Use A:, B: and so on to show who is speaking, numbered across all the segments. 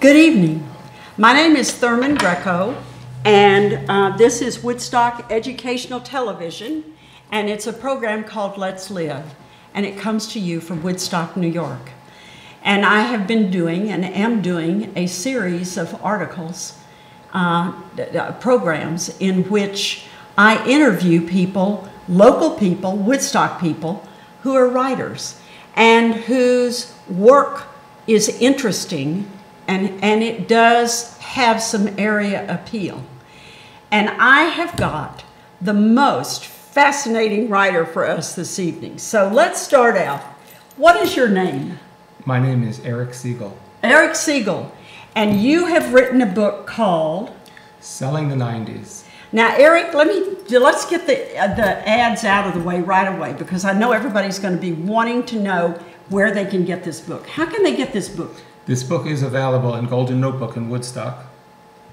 A: Good evening. My name is Thurman Greco, and this is Woodstock Educational Television, and it's a program called Let's Live, and it comes to you from Woodstock, New York. And I have been doing and am doing a series of articles, programs in which I interview people, local people, Woodstock people, who are writers and whose work is interesting and it does have some area appeal. And I have got the most fascinating writer for us this evening. So let's start out. What is your name?
B: My name is Eric Siegel.
A: Eric Siegel. And you have written a book called
B: Selling the 90s.
A: Now, Eric, let's get the ads out of the way right away, because I know everybody's going to be wanting to know where they can get this book. How can they get this book?
B: This book is available in Golden Notebook in Woodstock.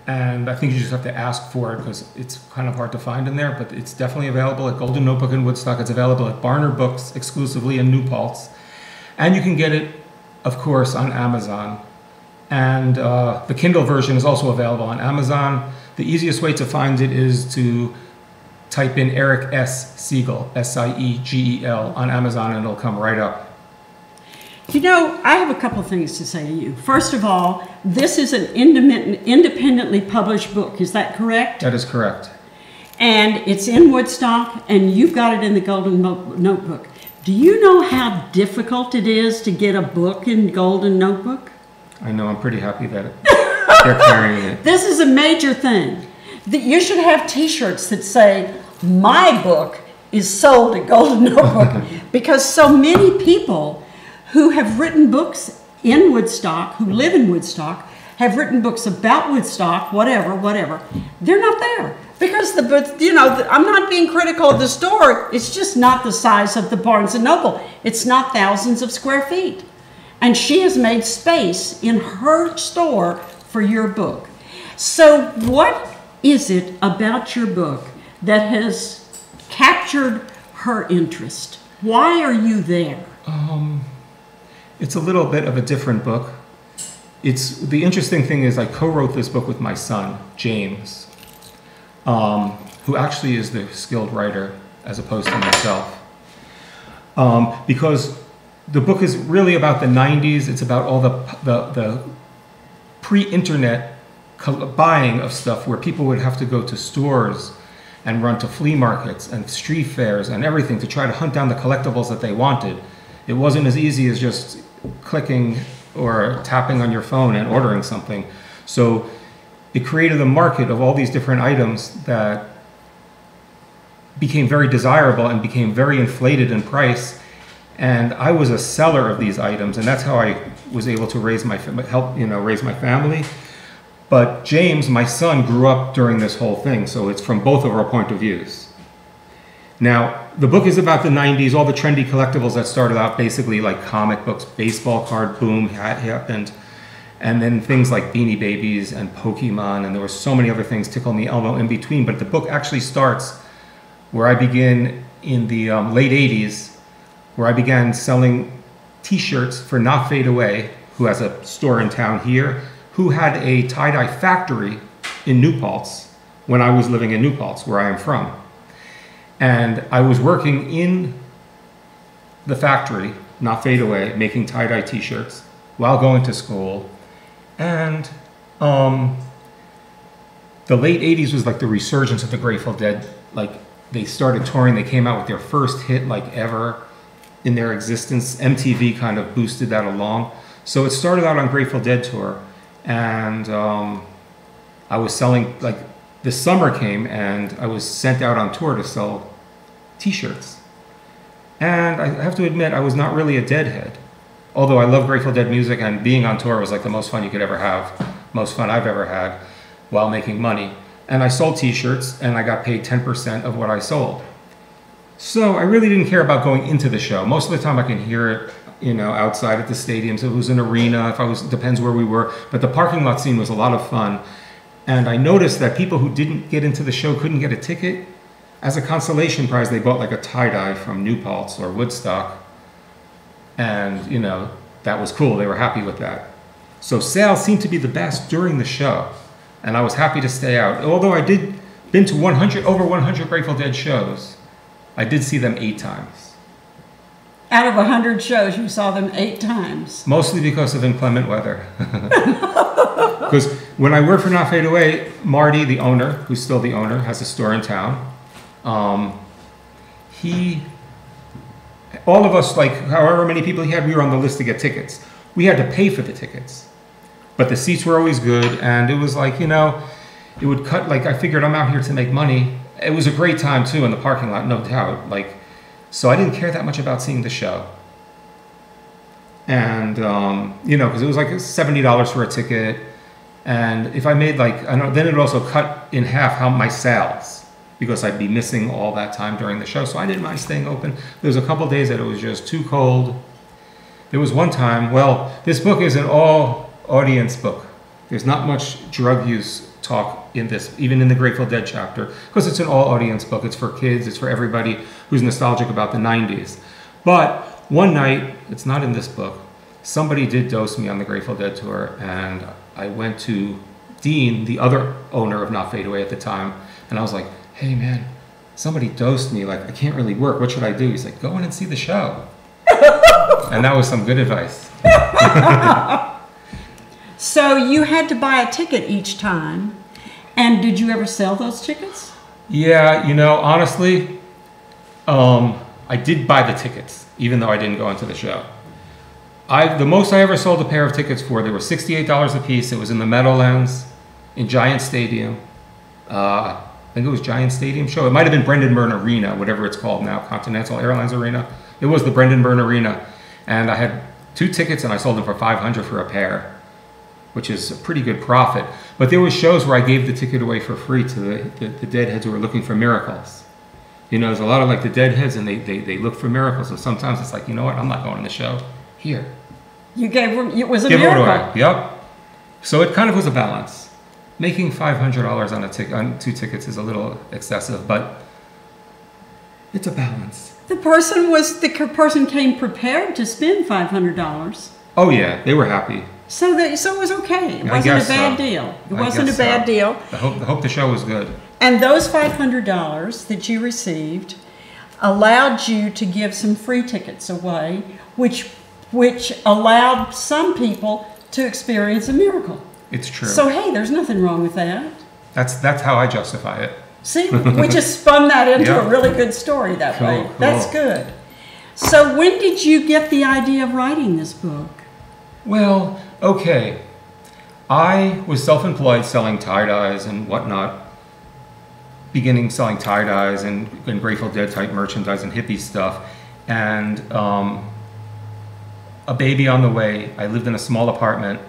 B: And I think you just have to ask for it because it's kind of hard to find in there, but it's definitely available at Golden Notebook in Woodstock. It's available at Barner Books exclusively in New Paltz. And you can get it, of course, on Amazon. And the Kindle version is also available on Amazon. The easiest way to find it is to type in Eric S. Siegel, S-I-E-G-E-L, on Amazon, and it'll come right up.
A: You know, I have a couple of things to say to you. First of all, this is an independently published book. Is that correct?
B: That is correct.
A: And it's in Woodstock, and you've got it in the Golden Notebook. Do you know how difficult it is to get a book in Golden Notebook?
B: I know. I'm pretty happy that they're carrying it.
A: This is a major thing. You should have T-shirts that say, "My book is sold at Golden Notebook," because so many people who have written books in Woodstock, who live in Woodstock, have written books about Woodstock, whatever. They're not there because I'm not being critical of the store. It's just not the size of the Barnes & Noble. It's not thousands of square feet. And she has made space in her store for your book. So what is it about your book that has captured her interest? Why are you there?
B: It's a little bit of a different book. The interesting thing is I co-wrote this book with my son, James, who actually is the skilled writer as opposed to myself. Because the book is really about the 90s. It's about all the pre-internet buying of stuff where people would have to go to stores and run to flea markets and street fairs and everything to try to hunt down the collectibles that they wanted. It wasn't as easy as just clicking or tapping on your phone and ordering something. So it created a market of all these different items that became very desirable and became very inflated in price. And I was a seller of these items, and that's how I was able to raise my family. But James, my son, grew up during this whole thing, so it's from both of our point of views. Now, the book is about the 90s, all the trendy collectibles that started out basically like comic books, baseball card boom happened, and then things like Beanie Babies and Pokemon, and there were so many other things, Tickle Me Elmo in between. But the book actually starts where I begin in the late 80s, where I began selling T-shirts for Not Fade Away, who has a store in town here, who had a tie-dye factory in New Paltz when I was living in New Paltz, where I am from. And I was working in the factory, Not Fade Away, making tie-dye T-shirts while going to school. And the late 80s was like the resurgence of the Grateful Dead. Like, they started touring. They came out with their first hit like ever in their existence. MTV kind of boosted that along. So it started out on Grateful Dead tour. And I was selling, like, the summer came and I was sent out on tour to sell T-shirts. And I have to admit, I was not really a Deadhead. Although I love Grateful Dead music, and being on tour was like the most fun you could ever have. Most fun I've ever had while making money. And I sold T-shirts and I got paid 10% of what I sold. So I really didn't care about going into the show. Most of the time I can hear it, outside at the stadiums. It was an arena, depends where we were. But the parking lot scene was a lot of fun. And I noticed that people who didn't get into the show couldn't get a ticket. As a consolation prize, they bought like a tie-dye from New Paltz or Woodstock. And, that was cool. They were happy with that. So sales seemed to be the best during the show, and I was happy to stay out. Although I did been to over 100 Grateful Dead shows, I did see them 8 times.
A: Out of 100 shows, you saw them 8 times.
B: Mostly because of inclement weather. Because when I worked for Not Fade Away, Marty, the owner, who's still the owner, has a store in town. All of us, like however many people he had, we were on the list to get tickets. We had to pay for the tickets. But the seats were always good, and it was like, it would cut, like I figured I'm out here to make money. It was a great time too in the parking lot, no doubt. So I didn't care that much about seeing the show. And, because it was like $70 for a ticket. And if I made then it would also cut in half my sales, because I'd be missing all that time during the show. So I didn't mind staying open. There was a couple days that it was just too cold. There was one time, this book is an all audience book. There's not much drug use talk in this, even in the Grateful Dead chapter, because it's an all audience book. It's for kids. It's for everybody who's nostalgic about the 90s. But one night, it's not in this book, somebody did dose me on the Grateful Dead tour, and I went to Dean, the other owner of Not Fade Away at the time, and I was like, hey man, somebody dosed me, I can't really work, what should I do? He's like, go in and see the show. And that was some good advice.
A: So you had to buy a ticket each time, and did you ever sell those tickets?
B: Yeah, honestly, I did buy the tickets, even though I didn't go into the show. The most I ever sold a pair of tickets for, they were $68 a piece. It was in the Meadowlands, in Giant Stadium. I think it was Giant Stadium show. It might have been Brendan Byrne Arena, whatever it's called now, Continental Airlines Arena. It was the Brendan Byrne Arena. And I had 2 tickets, and I sold them for $500 for a pair, which is a pretty good profit. But there were shows where I gave the ticket away for free to the Deadheads who were looking for miracles. There's a lot of the Deadheads, and they look for miracles. So sometimes it's like, you know what, I'm not going to the show. Here.
A: You gave them, it was a
B: Give
A: miracle.
B: It away. Yep. So it kind of was a balance. Making $500 on 2 tickets is a little excessive, but it's a balance.
A: The person came prepared to spend $500.
B: Oh yeah, they were happy.
A: So it was okay. It wasn't a bad deal. It wasn't a bad deal.
B: I hope the show was good.
A: And those $500 that you received allowed you to give some free tickets away, which allowed some people to experience a miracle.
B: It's true.
A: So hey, there's nothing wrong with that.
B: That's how I justify it.
A: See, we just spun that into a really good story that way.
B: Cool.
A: That's good. So when did you get the idea of writing this book?
B: Well, okay. I was self-employed selling tie-dyes and whatnot, beginning selling tie-dyes and Grateful Dead type merchandise and hippie stuff. And a baby on the way. I lived in a small apartment,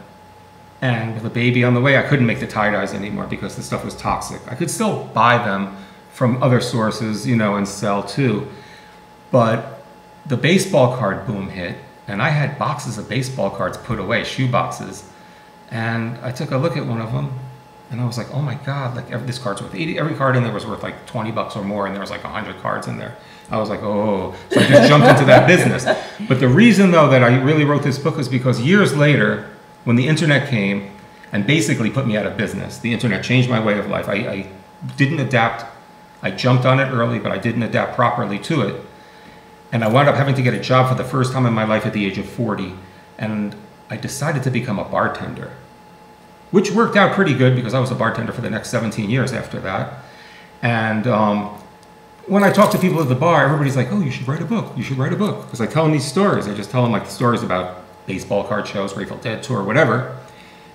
B: and with a baby on the way, I couldn't make the tie-dyes anymore because the stuff was toxic. I could still buy them from other sources, and sell too. But the baseball card boom hit, and I had boxes of baseball cards put away, shoe boxes. And I took a look at one of them, and I was like, oh my God, this card's worth 80. Every card in there was worth like $20 or more, and there was like 100 cards in there. I was like, oh, so I just jumped into that business. But the reason though that I really wrote this book is because years later, when the internet came and basically put me out of business, the internet changed my way of life. I didn't adapt. I jumped on it early, but I didn't adapt properly to it. And I wound up having to get a job for the first time in my life at the age of 40. And I decided to become a bartender, which worked out pretty good because I was a bartender for the next 17 years after that. And when I talk to people at the bar, everybody's like, oh, you should write a book. You should write a book. Because I tell them these stories. I just tell them the stories about baseball card shows, Grateful Dead tour, whatever.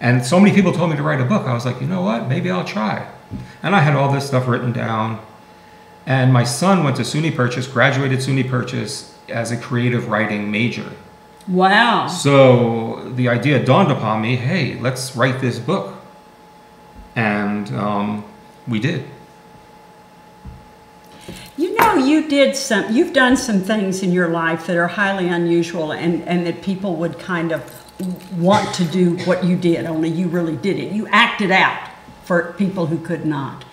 B: And so many people told me to write a book. I was like, you know what? Maybe I'll try. And I had all this stuff written down. And my son went to SUNY Purchase, graduated SUNY Purchase as a creative writing major.
A: Wow.
B: So the idea dawned upon me, hey, let's write this book. And we did.
A: You've done some things in your life that are highly unusual and that people would kind of want to do what you did, only you really did it. You acted out for people who could not.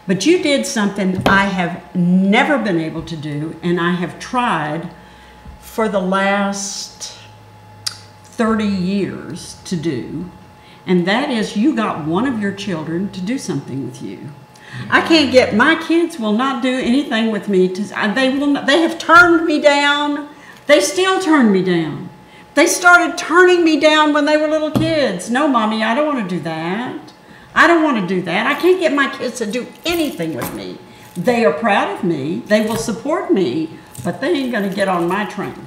A: But you did something I have never been able to do, and I have tried for the last 30 years to do, and that is you got one of your children to do something with you. I can't get, my kids will not do anything with me. They have turned me down. They still turn me down. They started turning me down when they were little kids. No, Mommy, I don't want to do that. I don't want to do that. I can't get my kids to do anything with me. They are proud of me. They will support me, but they ain't going to get on my train.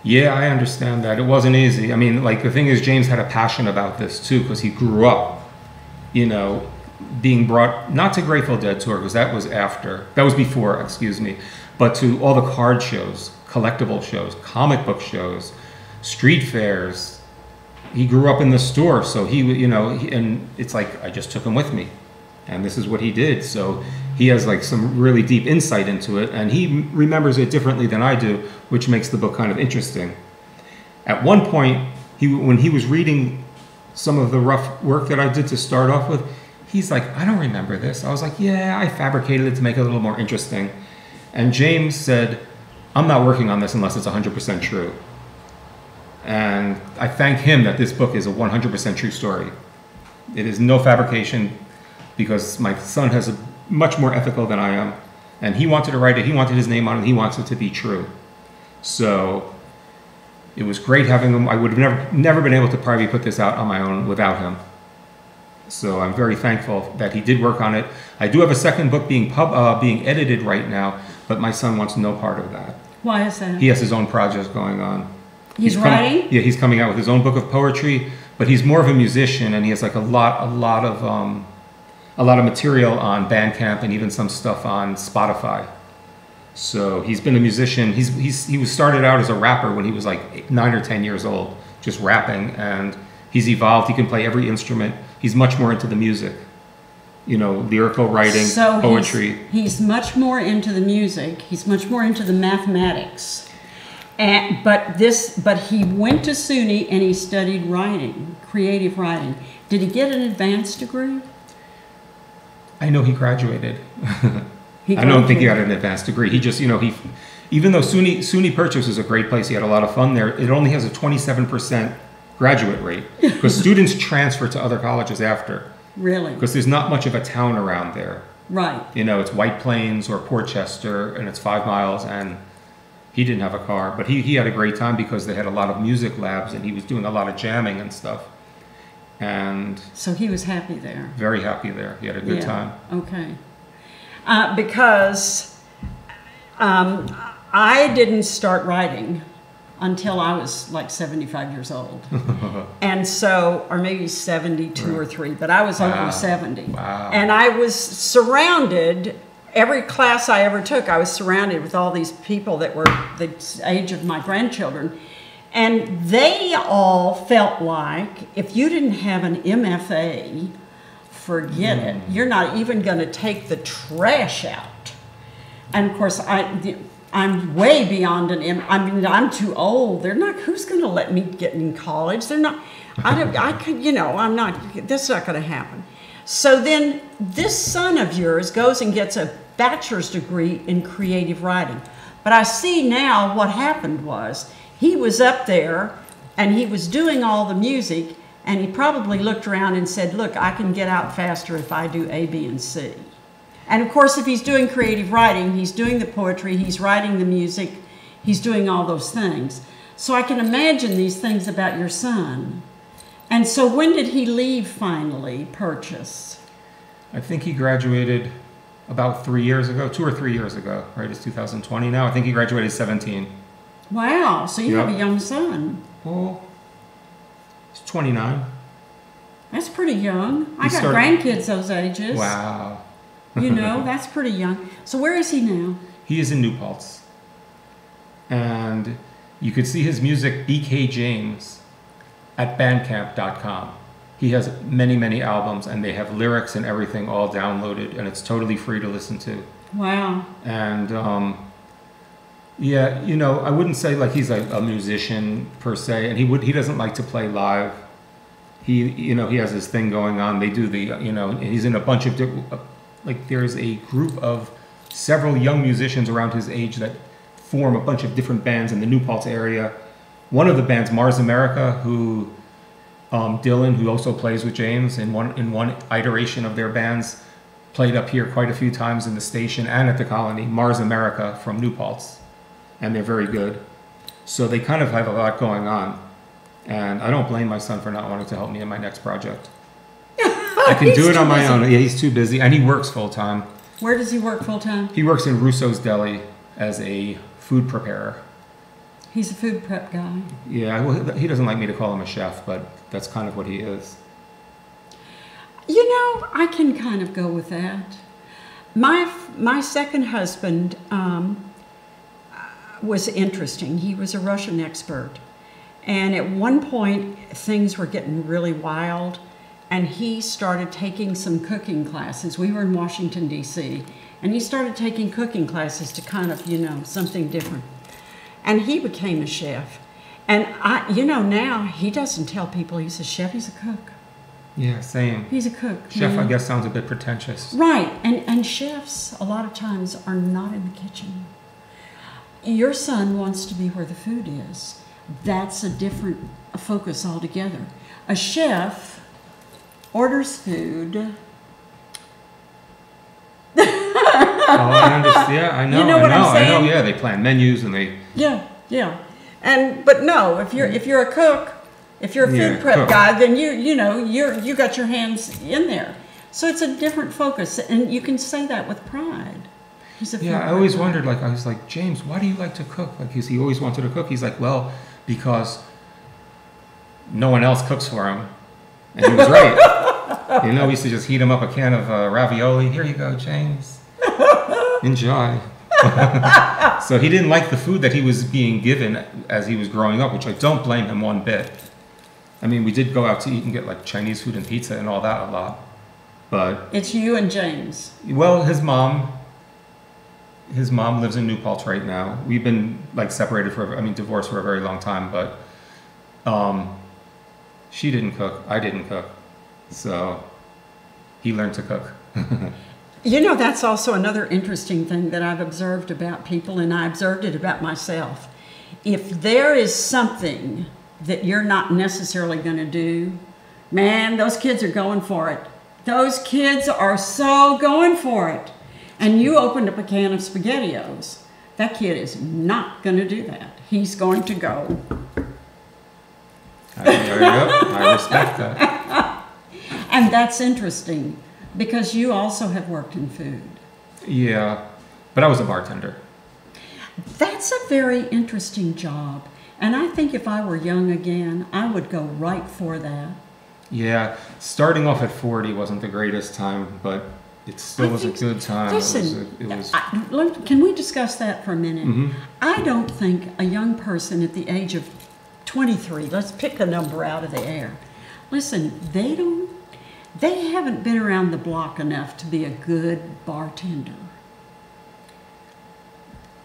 B: Yeah, I understand that. It wasn't easy. I mean, like, the thing is, James had a passion about this, too, because he grew up, you know, being brought, not to Grateful Dead tour, because that was before, excuse me, but to all the card shows, collectible shows, comic book shows, street fairs. He grew up in the store, so he, you know, and it's like, I just took him with me, and this is what he did. So he has like some really deep insight into it, and he remembers it differently than I do, which makes the book kind of interesting. At one point, when he was reading some of the rough work that I did to start off with, he's like, I don't remember this. I was like, yeah, I fabricated it to make it a little more interesting. And James said, I'm not working on this unless it's 100% true. And I thank him that this book is a 100% true story. It is no fabrication, because my son has a much more ethical than I am. And he wanted to write it. He wanted his name on it. He wants it to be true. So it was great having him. I would have never been able to probably put this out on my own without him. So I'm very thankful that he did work on it. I do have a second book being edited right now, but my son wants no part of that.
A: Why is that?
B: He has his own projects going on.
A: He's writing?
B: Yeah, he's coming out with his own book of poetry, but he's more of a musician, and he has like a lot of material on Bandcamp and even some stuff on Spotify. So he's been a musician. He was started out as a rapper when he was like 9 or 10 years old, just rapping, and he's evolved. He can play every instrument. He's much more into the music, you know, lyrical writing,
A: so
B: poetry.
A: He's much more into the music. He's much more into the mathematics. But he went to SUNY and he studied writing, creative writing. Did he get an advanced degree?
B: I know he graduated. I don't think he got an advanced degree. He just, you know, even though SUNY Purchase is a great place, he had a lot of fun there, it only has a 27% graduate rate, because students transfer to other colleges after.
A: Really?
B: Because there's not much of a town around there.
A: Right.
B: You know, it's White Plains or Port Chester, and it's 5 miles, and he didn't have a car, but he had a great time because they had a lot of music labs, and he was doing a lot of jamming and stuff. And
A: so he was happy there.
B: Very happy there. He had a good time.
A: Okay. Because I didn't start writing until I was like 75 years old. And so, or maybe 72 or 3, but I was over 70.
B: Wow.
A: And I was surrounded, every class I ever took, I was surrounded with all these people that were the age of my grandchildren. And they all felt like if you didn't have an MFA, forget it. You're not even going to take the trash out. And of course, I'm way beyond an M. I mean, I'm too old. They're not. Who's going to let me get in college? They're not. I could. You know, I'm not. That's not going to happen. So then, this son of yours goes and gets a bachelor's degree in creative writing. But I see now what happened was he was up there and he was doing all the music, and he probably looked around and said, "Look, I can get out faster if I do A, B, and C." And of course, if he's doing creative writing, he's doing the poetry, he's writing the music, he's doing all those things. So I can imagine these things about your son. And so when did he leave finally, Purchase?
B: I think he graduated about 3 years ago, 2 or 3 years ago, right? It's 2020 now. I think he graduated 17.
A: Wow, so you have a young son.
B: Well, he's 29.
A: That's pretty young. I got grandkids those ages.
B: Wow.
A: You know, that's pretty young. So where is he now?
B: He is in New Paltz. And you could see his music, BK James, at bandcamp.com. He has many, many albums, and they have lyrics and everything all downloaded, and it's totally free to listen to.
A: Wow.
B: And, yeah, you know, I wouldn't say like he's a musician per se, and he doesn't like to play live. He has his thing going on. They do he's in a bunch of different... Like there's a group of several young musicians around his age that form a bunch of different bands in the New Paltz area, one of the bands, Mars America, who Dylan, who also plays with James in one iteration of their bands, played up here quite a few times in the station and at the Colony. Mars America from New Paltz, and they're very good. So they kind of have a lot going on, and I don't blame my son for not wanting to help me in my next project. I can do it on my own. Yeah, he's too busy, and he works full time.
A: Where does he work full time?
B: He works in Russo's Deli as a food preparer.
A: He's a food prep guy.
B: Yeah, well, he doesn't like me to call him a chef, but that's kind of what he is.
A: You know, I can kind of go with that. My second husband was interesting. He was a Russian expert. And at one point, things were getting really wild, and he started taking some cooking classes. We were in Washington, D.C., and he started taking cooking classes to kind of, something different. And he became a chef. And now he doesn't tell people he's a chef, he's a cook.
B: Yeah, same.
A: He's a cook.
B: Chef, I guess, sounds a bit pretentious.
A: Right, and chefs, a lot of times, are not in the kitchen. Your son wants to be where the food is. That's a different focus altogether. A chef orders food.
B: I understand. Yeah, I know.
A: You know what I'm saying?
B: I know. Yeah, they plan menus and they.
A: Yeah. But no, if you're a cook, if you're a food prep
B: cook.
A: guy, then you got your hands in there. So it's a different focus, and you can say that with pride. He's a food
B: I always
A: prep
B: wondered. I was like, James, why do you like to cook? He always wanted to cook. He's like, well, because no one else cooks for him, and he was right. We used to just heat him up a can of ravioli. Here you go, James. Enjoy. So he didn't like the food that he was being given as he was growing up, which I don't blame him one bit. I mean, we did go out to eat and get like Chinese food and pizza and all that a lot, but
A: it's you and James.
B: Well, his mom lives in New Paltz right now. We've been divorced for a very long time, but she didn't cook. I didn't cook, so he learned to cook.
A: That's also another interesting thing that I've observed about people, and I observed it about myself. If there is something that you're not necessarily going to do, man, those kids are going for it. Those kids are so going for it. And you opened up a can of SpaghettiOs. That kid is not going to do that. He's going to go.
B: There you go. I respect that.
A: And that's interesting, because you also have worked in food.
B: Yeah, but I was a bartender.
A: That's a very interesting job. And I think if I were young again, I would go right for that.
B: Yeah, starting off at 40 wasn't the greatest time, but it still was a good time.
A: Listen,
B: it was
A: can we discuss that for a minute?
B: Mm-hmm.
A: I don't think a young person at the age of 23, let's pick a number out of the air. Listen, they haven't been around the block enough to be a good bartender.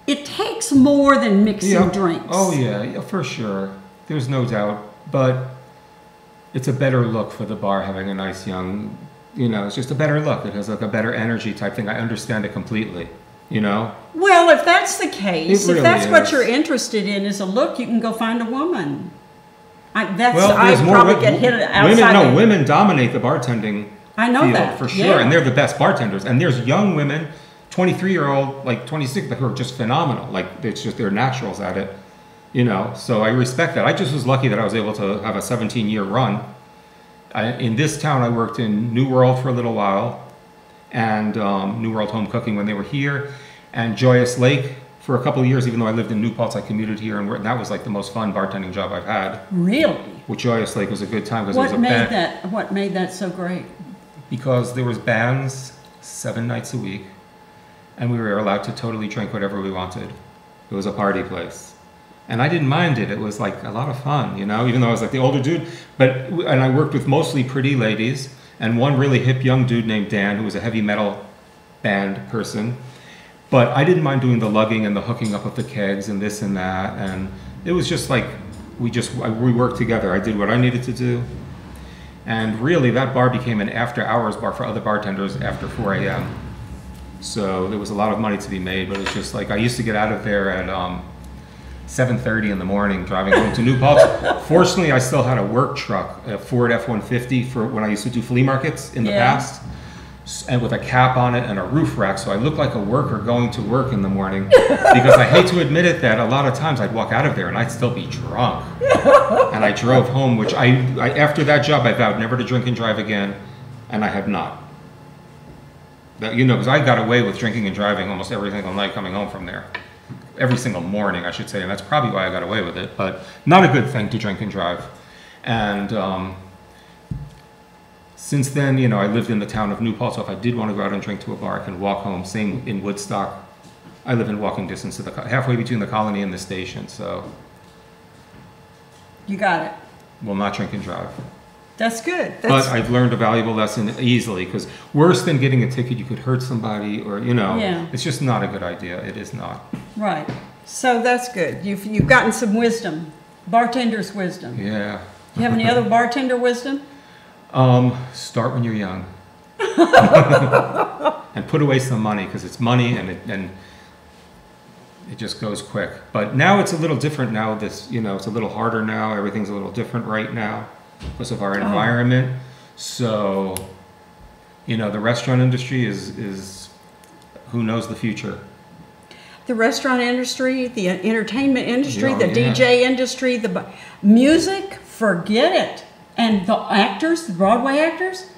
A: It takes more than mixing drinks.
B: Oh, yeah, for sure. There's no doubt. But it's a better look for the bar having a nice young, it's just a better look. It has like a better energy type thing. I understand it completely,
A: Well, if that's the case,
B: really
A: if that's what
B: is.
A: You're interested in is a look, you can go find a woman. I'd
B: probably
A: get hit outside.
B: Women dominate the bartending field
A: that.
B: for sure,
A: Yeah.
B: and they're the best bartenders. And there's young women, 23-year-old, like 26, who are just phenomenal. Like it's just they're naturals at it, So I respect that. I just was lucky that I was able to have a 17-year run. In this town, I worked in New World for a little while, and New World Home Cooking when they were here, and Joyous Lake for a couple of years. Even though I lived in New Paltz, I commuted here, and that was like the most fun bartending job I've had.
A: Really?
B: With Joyous Lake was a good time because
A: What made that so great?
B: Because there was bands 7 nights a week, and we were allowed to totally drink whatever we wanted. It was a party place. And I didn't mind it. It was like a lot of fun, even though I was like the older dude. And I worked with mostly pretty ladies and one really hip young dude named Dan, who was a heavy metal band person. But I didn't mind doing the lugging and the hooking up of the kegs and this and that. And it was just like, we worked together. I did what I needed to do. And really that bar became an after hours bar for other bartenders after 4 a.m. So there was a lot of money to be made, but it's just like, I used to get out of there at 7:30 in the morning driving home to New Paltz. Fortunately, I still had a work truck, a Ford F-150 for when I used to do flea markets in the past, and with a cap on it and a roof rack, so I looked like a worker going to work in the morning. Because I hate to admit it, that a lot of times I'd walk out of there and I'd still be drunk. And I drove home, which I after that job I vowed never to drink and drive again, and I have not. That, you know, because I got away with drinking and driving almost every single night coming home from there. Every single morning, I should say, and that's probably why I got away with it, but not a good thing to drink and drive. And since then, you know, I lived in the town of New Paltz, so if I did want to go out and drink to a bar, I can walk home. Same in Woodstock. I live in walking distance to the halfway between the colony and the station, so.
A: You got it.
B: Will not drink and drive.
A: That's good.
B: But I've learned a valuable lesson easily, because worse than getting a ticket, you could hurt somebody, or, you know, it's just not a good idea. It is not.
A: Right. So that's good. You've gotten some wisdom, bartender's wisdom.
B: Yeah.
A: You have any other bartender wisdom?
B: Start when you're young. And put away some money, because it's money and it just goes quick. But now it's a little different now. It's a little harder now. Everything's a little different right now because of our environment. So, you know, the restaurant industry is who knows the future. The
A: restaurant industry, the entertainment industry, the DJ industry, the music, forget it. And the actors, the Broadway actors,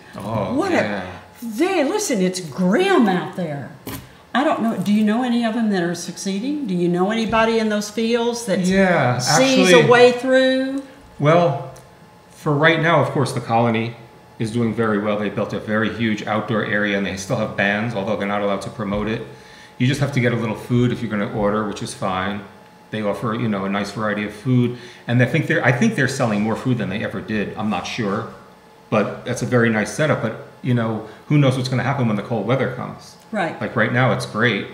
A: listen, it's grim out there. I don't know. Do you know any of them that are succeeding? Do you know anybody in those fields that sees a way through?
B: Well, for right now, of course, the Colony is doing very well. They built a very huge outdoor area, and they still have bands, although they're not allowed to promote it. You just have to get a little food if you're going to order, which is fine. They offer, you know, a nice variety of food, and I think they're selling more food than they ever did. I'm not sure, but that's a very nice setup. But you know, who knows what's going to happen when the cold weather comes?
A: Right.
B: Like right now, it's great.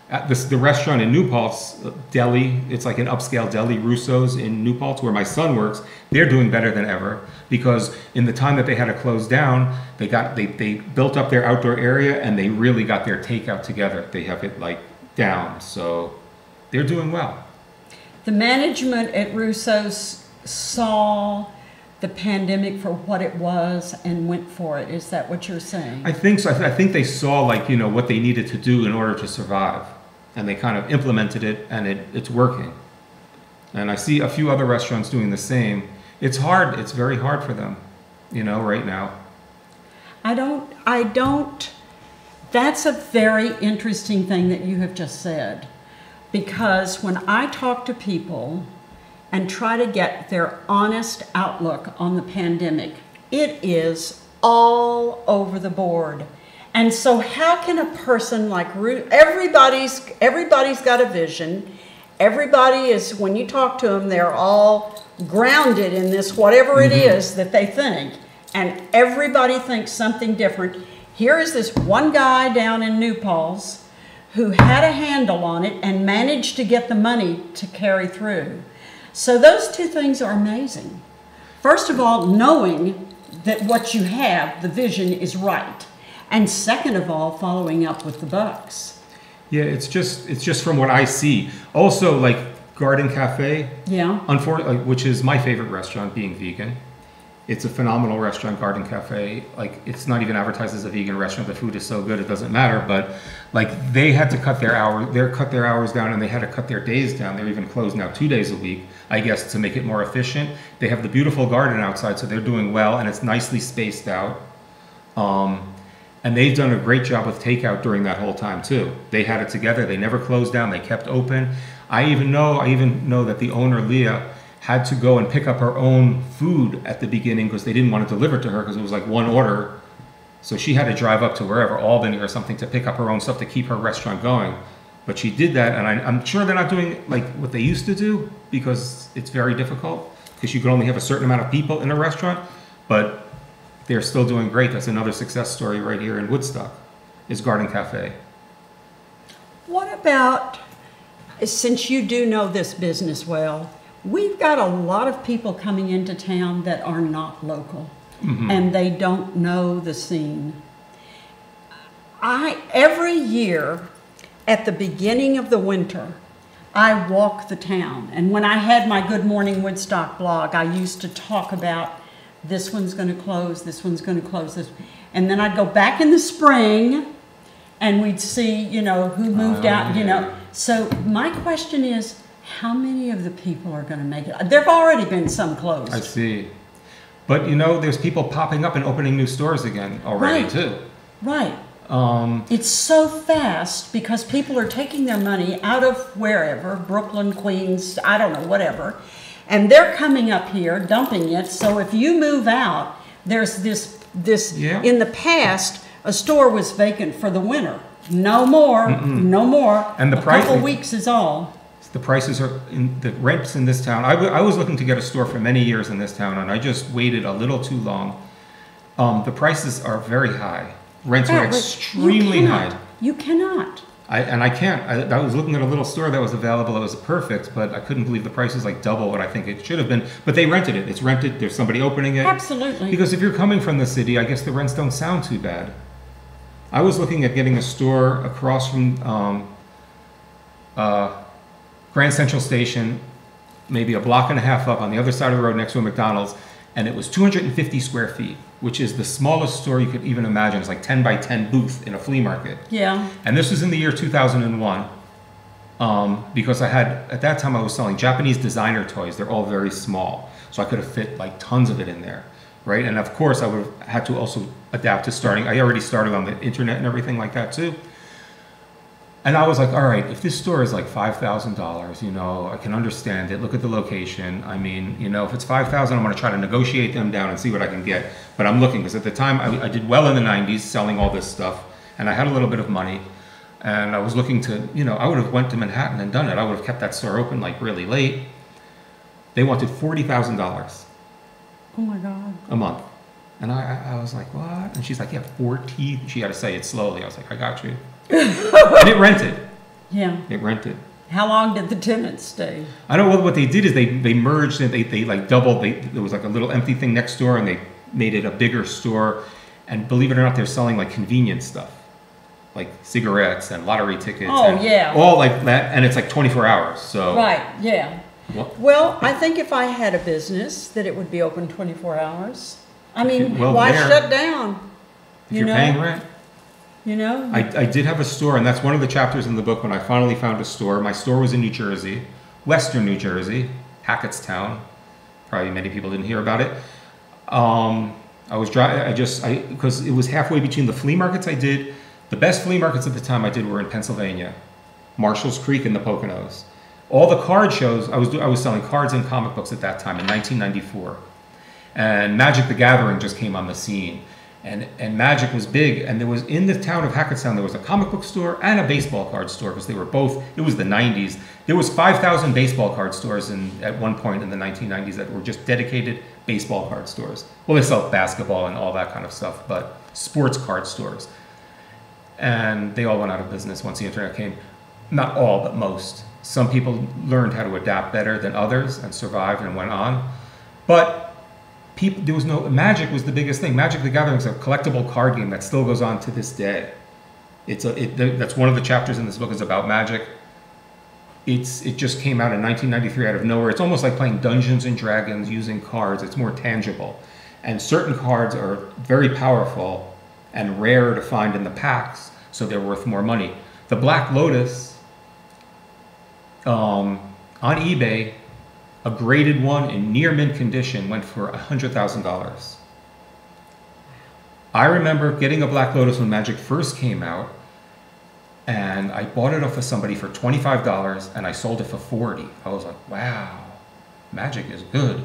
B: The restaurant in New Paltz, deli, it's like an upscale deli, Russo's in New Paltz, where my son works. They're doing better than ever, because in the time that they had to close down, they built up their outdoor area, and they really got their takeout together. They have it like down, so they're doing well.
A: The management at Russo's saw the pandemic for what it was and went for it. Is that what you're saying?
B: I think so. I think they saw, like, you know, what they needed to do in order to survive, and they kind of implemented it, and it's working. And I see a few other restaurants doing the same. It's hard. It's very hard for them, you know, right now.
A: I don't. That's a very interesting thing that you have just said. Because when I talk to people and try to get their honest outlook on the pandemic, it is all over the board. And so how can a person like everybody's got a vision. Everybody is, when you talk to them, they're all grounded in this whatever it is that they think. And everybody thinks something different. Here is this one guy down in New Paltz who had a handle on it and managed to get the money to carry through. So those two things are amazing. First of all, knowing that what you have, the vision, is right. And second of all, following up with the bucks.
B: Yeah, it's just from what I see. Also, like Garden Cafe, unfortunately, which is my favorite restaurant, being vegan. It's a phenomenal restaurant, Garden Cafe. Like, it's not even advertised as a vegan restaurant. The food is so good, it doesn't matter. But like, they had to cut their hours down, and they had to cut their days down. They're even closed now 2 days a week, I guess, to make it more efficient. They have the beautiful garden outside, so they're doing well, and it's nicely spaced out. And they've done a great job with takeout during that whole time too. They had it together. They never closed down. They kept open. I even know that the owner, Leah, had to go and pick up her own food at the beginning because they didn't want to deliver to her, because it was like one order. So she had to drive up to wherever, Albany or something, to pick up her own stuff to keep her restaurant going. But she did that, and I'm sure they're not doing like what they used to do, because it's very difficult, because you can only have a certain amount of people in a restaurant. But they're still doing great. That's another success story right here in Woodstock, is Garden Cafe.
A: What about, since you do know this business well, we've got a lot of people coming into town that are not local, and they don't know the scene. Every year at the beginning of the winter, I walk the town. And when I had my Good Morning Woodstock blog, I used to talk about this one's going to close, this one's going to close, this. And then I'd go back in the spring and we'd see, you know, who moved out, you know. So my question is, how many of the people are going to make it? There have already been some closed.
B: I see. But, you know, there's people popping up and opening new stores again already, too.
A: Right. It's so fast because people are taking their money out of wherever, Brooklyn, Queens, I don't know, whatever, and they're coming up here, dumping it. So if you move out, there's this in the past, a store was vacant for the winter. No more, no more.
B: And the
A: a couple weeks is all.
B: The prices are, the rents in this town, I was looking to get a store for many years in this town, and I just waited a little too long. The prices are very high. Rents were extremely high.
A: You cannot.
B: I can't. I was looking at a little store that was available. It was perfect, but I couldn't believe the price was like double what I think it should have been. But they rented it. It's rented. There's somebody opening it.
A: Absolutely.
B: Because if you're coming from the city, I guess the rents don't sound too bad. I was looking at getting a store across from Grand Central Station, maybe a block and a half up on the other side of the road next to a McDonald's, and it was 250 square feet, which is the smallest store you could even imagine. It's like 10 by 10 booth in a flea market.
A: Yeah.
B: And this was in the year 2001, because I had, at that time I was selling Japanese designer toys. They're all very small, so I could have fit like tons of it in there, right? And of course I would have had to also adapt to starting. I already started on the internet and everything like that too. And I was like, all right, if this store is like $5,000, you know, I can understand it. Look at the location. I mean, you know, if it's $5,000, I'm going to try to negotiate them down and see what I can get. But I'm looking, because at the time I did well in the 90s selling all this stuff, and I had a little bit of money, and I was looking to, you know, I would have went to Manhattan and done it. I would have kept that store open like really late. They wanted $40,000.
A: Oh my God.
B: A month. And I was like, what? And she's like, yeah, 40. She had to say it slowly. I was like, I got you. And it rented.
A: Yeah.
B: It rented.
A: How long did the tenants stay?
B: I don't know what they did is they merged it. They like doubled. There was like a little empty thing next door, and they made it a bigger store. And believe it or not, they're selling like convenience stuff, like cigarettes and lottery tickets.
A: Oh,
B: and
A: yeah.
B: all like that, and it's like 24 hours. So
A: right. Yeah. Well, I think if I had a business, that it would be open 24 hours. I mean, why shut down?
B: If you're paying rent.
A: You know?
B: I did have a store, and that's one of the chapters in the book when I finally found a store. My store was in New Jersey, Western New Jersey, Hackettstown. Probably many people didn't hear about it. Because it was halfway between the flea markets I did. The best flea markets at the time I did were in Pennsylvania, Marshall's Creek and the Poconos. All the card shows, I was selling cards and comic books at that time in 1994. And Magic the Gathering just came on the scene. And Magic was big, and there was, in the town of Hackettstown, there was a comic book store and a baseball card store, because they were both, it was the 90s. There was 5,000 baseball card stores at one point in the 1990s that were just dedicated baseball card stores. Well, they sell basketball and all that kind of stuff, but sports card stores. And they all went out of business once the internet came. Not all, but most. Some people learned how to adapt better than others and survived and went on. But there was no, Magic was the biggest thing. Magic the Gathering is a collectible card game that still goes on to this day. That's one of the chapters in this book is about Magic. It just came out in 1993 out of nowhere. It's almost like playing Dungeons and Dragons using cards. It's more tangible. And certain cards are very powerful and rare to find in the packs, so they're worth more money. The Black Lotus on eBay, a graded one in near mint condition, went for $100,000. I remember getting a Black Lotus when Magic first came out, and I bought it off of somebody for $25, and I sold it for $40. I was like, wow, Magic is good.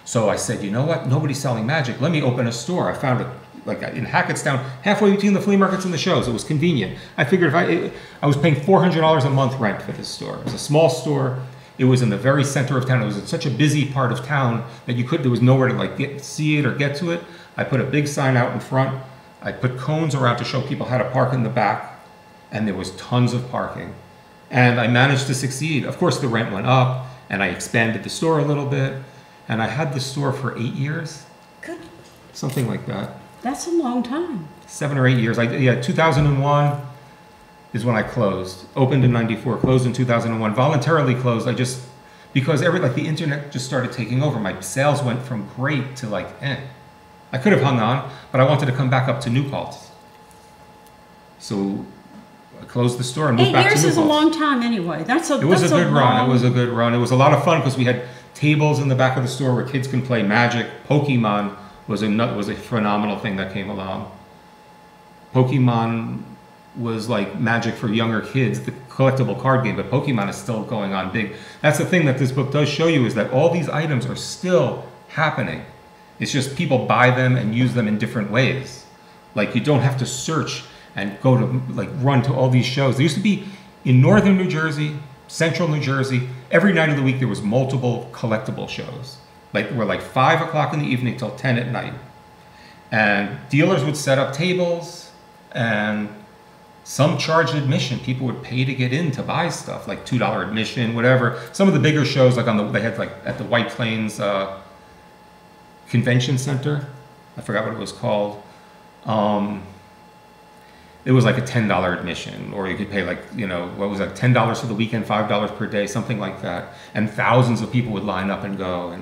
B: So I said, you know what? Nobody's selling Magic. Let me open a store. I found it like in Hackettstown, halfway between the flea markets and the shows. It was convenient. I figured I was paying $400 a month rent for this store. It was a small store. It was in the very center of town. It was in such a busy part of town that there was nowhere to like see it or get to it. I put a big sign out in front. I put cones around to show people how to park in the back, and there was tons of parking. And I managed to succeed. Of course, the rent went up, and I expanded the store a little bit, and I had the store for 8 years.
A: Good.
B: Something like that.
A: That's a long time.
B: 7 or 8 years. 2001. is when I closed. Opened in 94, closed in 2001. Voluntarily closed. Because the internet just started taking over. My sales went from great to like, eh. I could have hung on, but I wanted to come back up to New Paltz. So I closed the store and moved back to New Paltz.
A: 8 years is a long time anyway. It was a good
B: run. It was a good run. It was a lot of fun because we had tables in the back of the store where kids can play Magic. Pokemon was a phenomenal thing that came along. Pokemon was like Magic for younger kids, the collectible card game, but Pokemon is still going on big. That's the thing that this book does show you, is that all these items are still happening. It's just people buy them and use them in different ways. Like, you don't have to search and go to, like, run to all these shows. There used to be, in northern New Jersey, central New Jersey, every night of the week there was multiple collectible shows. Like, were like 5 o'clock in the evening till 10 at night. And dealers would set up tables, and some charged admission. People would pay to get in to buy stuff, like $2 admission, whatever. Some of the bigger shows, like they had like at the White Plains Convention Center. I forgot what it was called. It was like a $10 admission, or you could pay like, what was that, $10 for the weekend, $5 per day, something like that. And thousands of people would line up and go.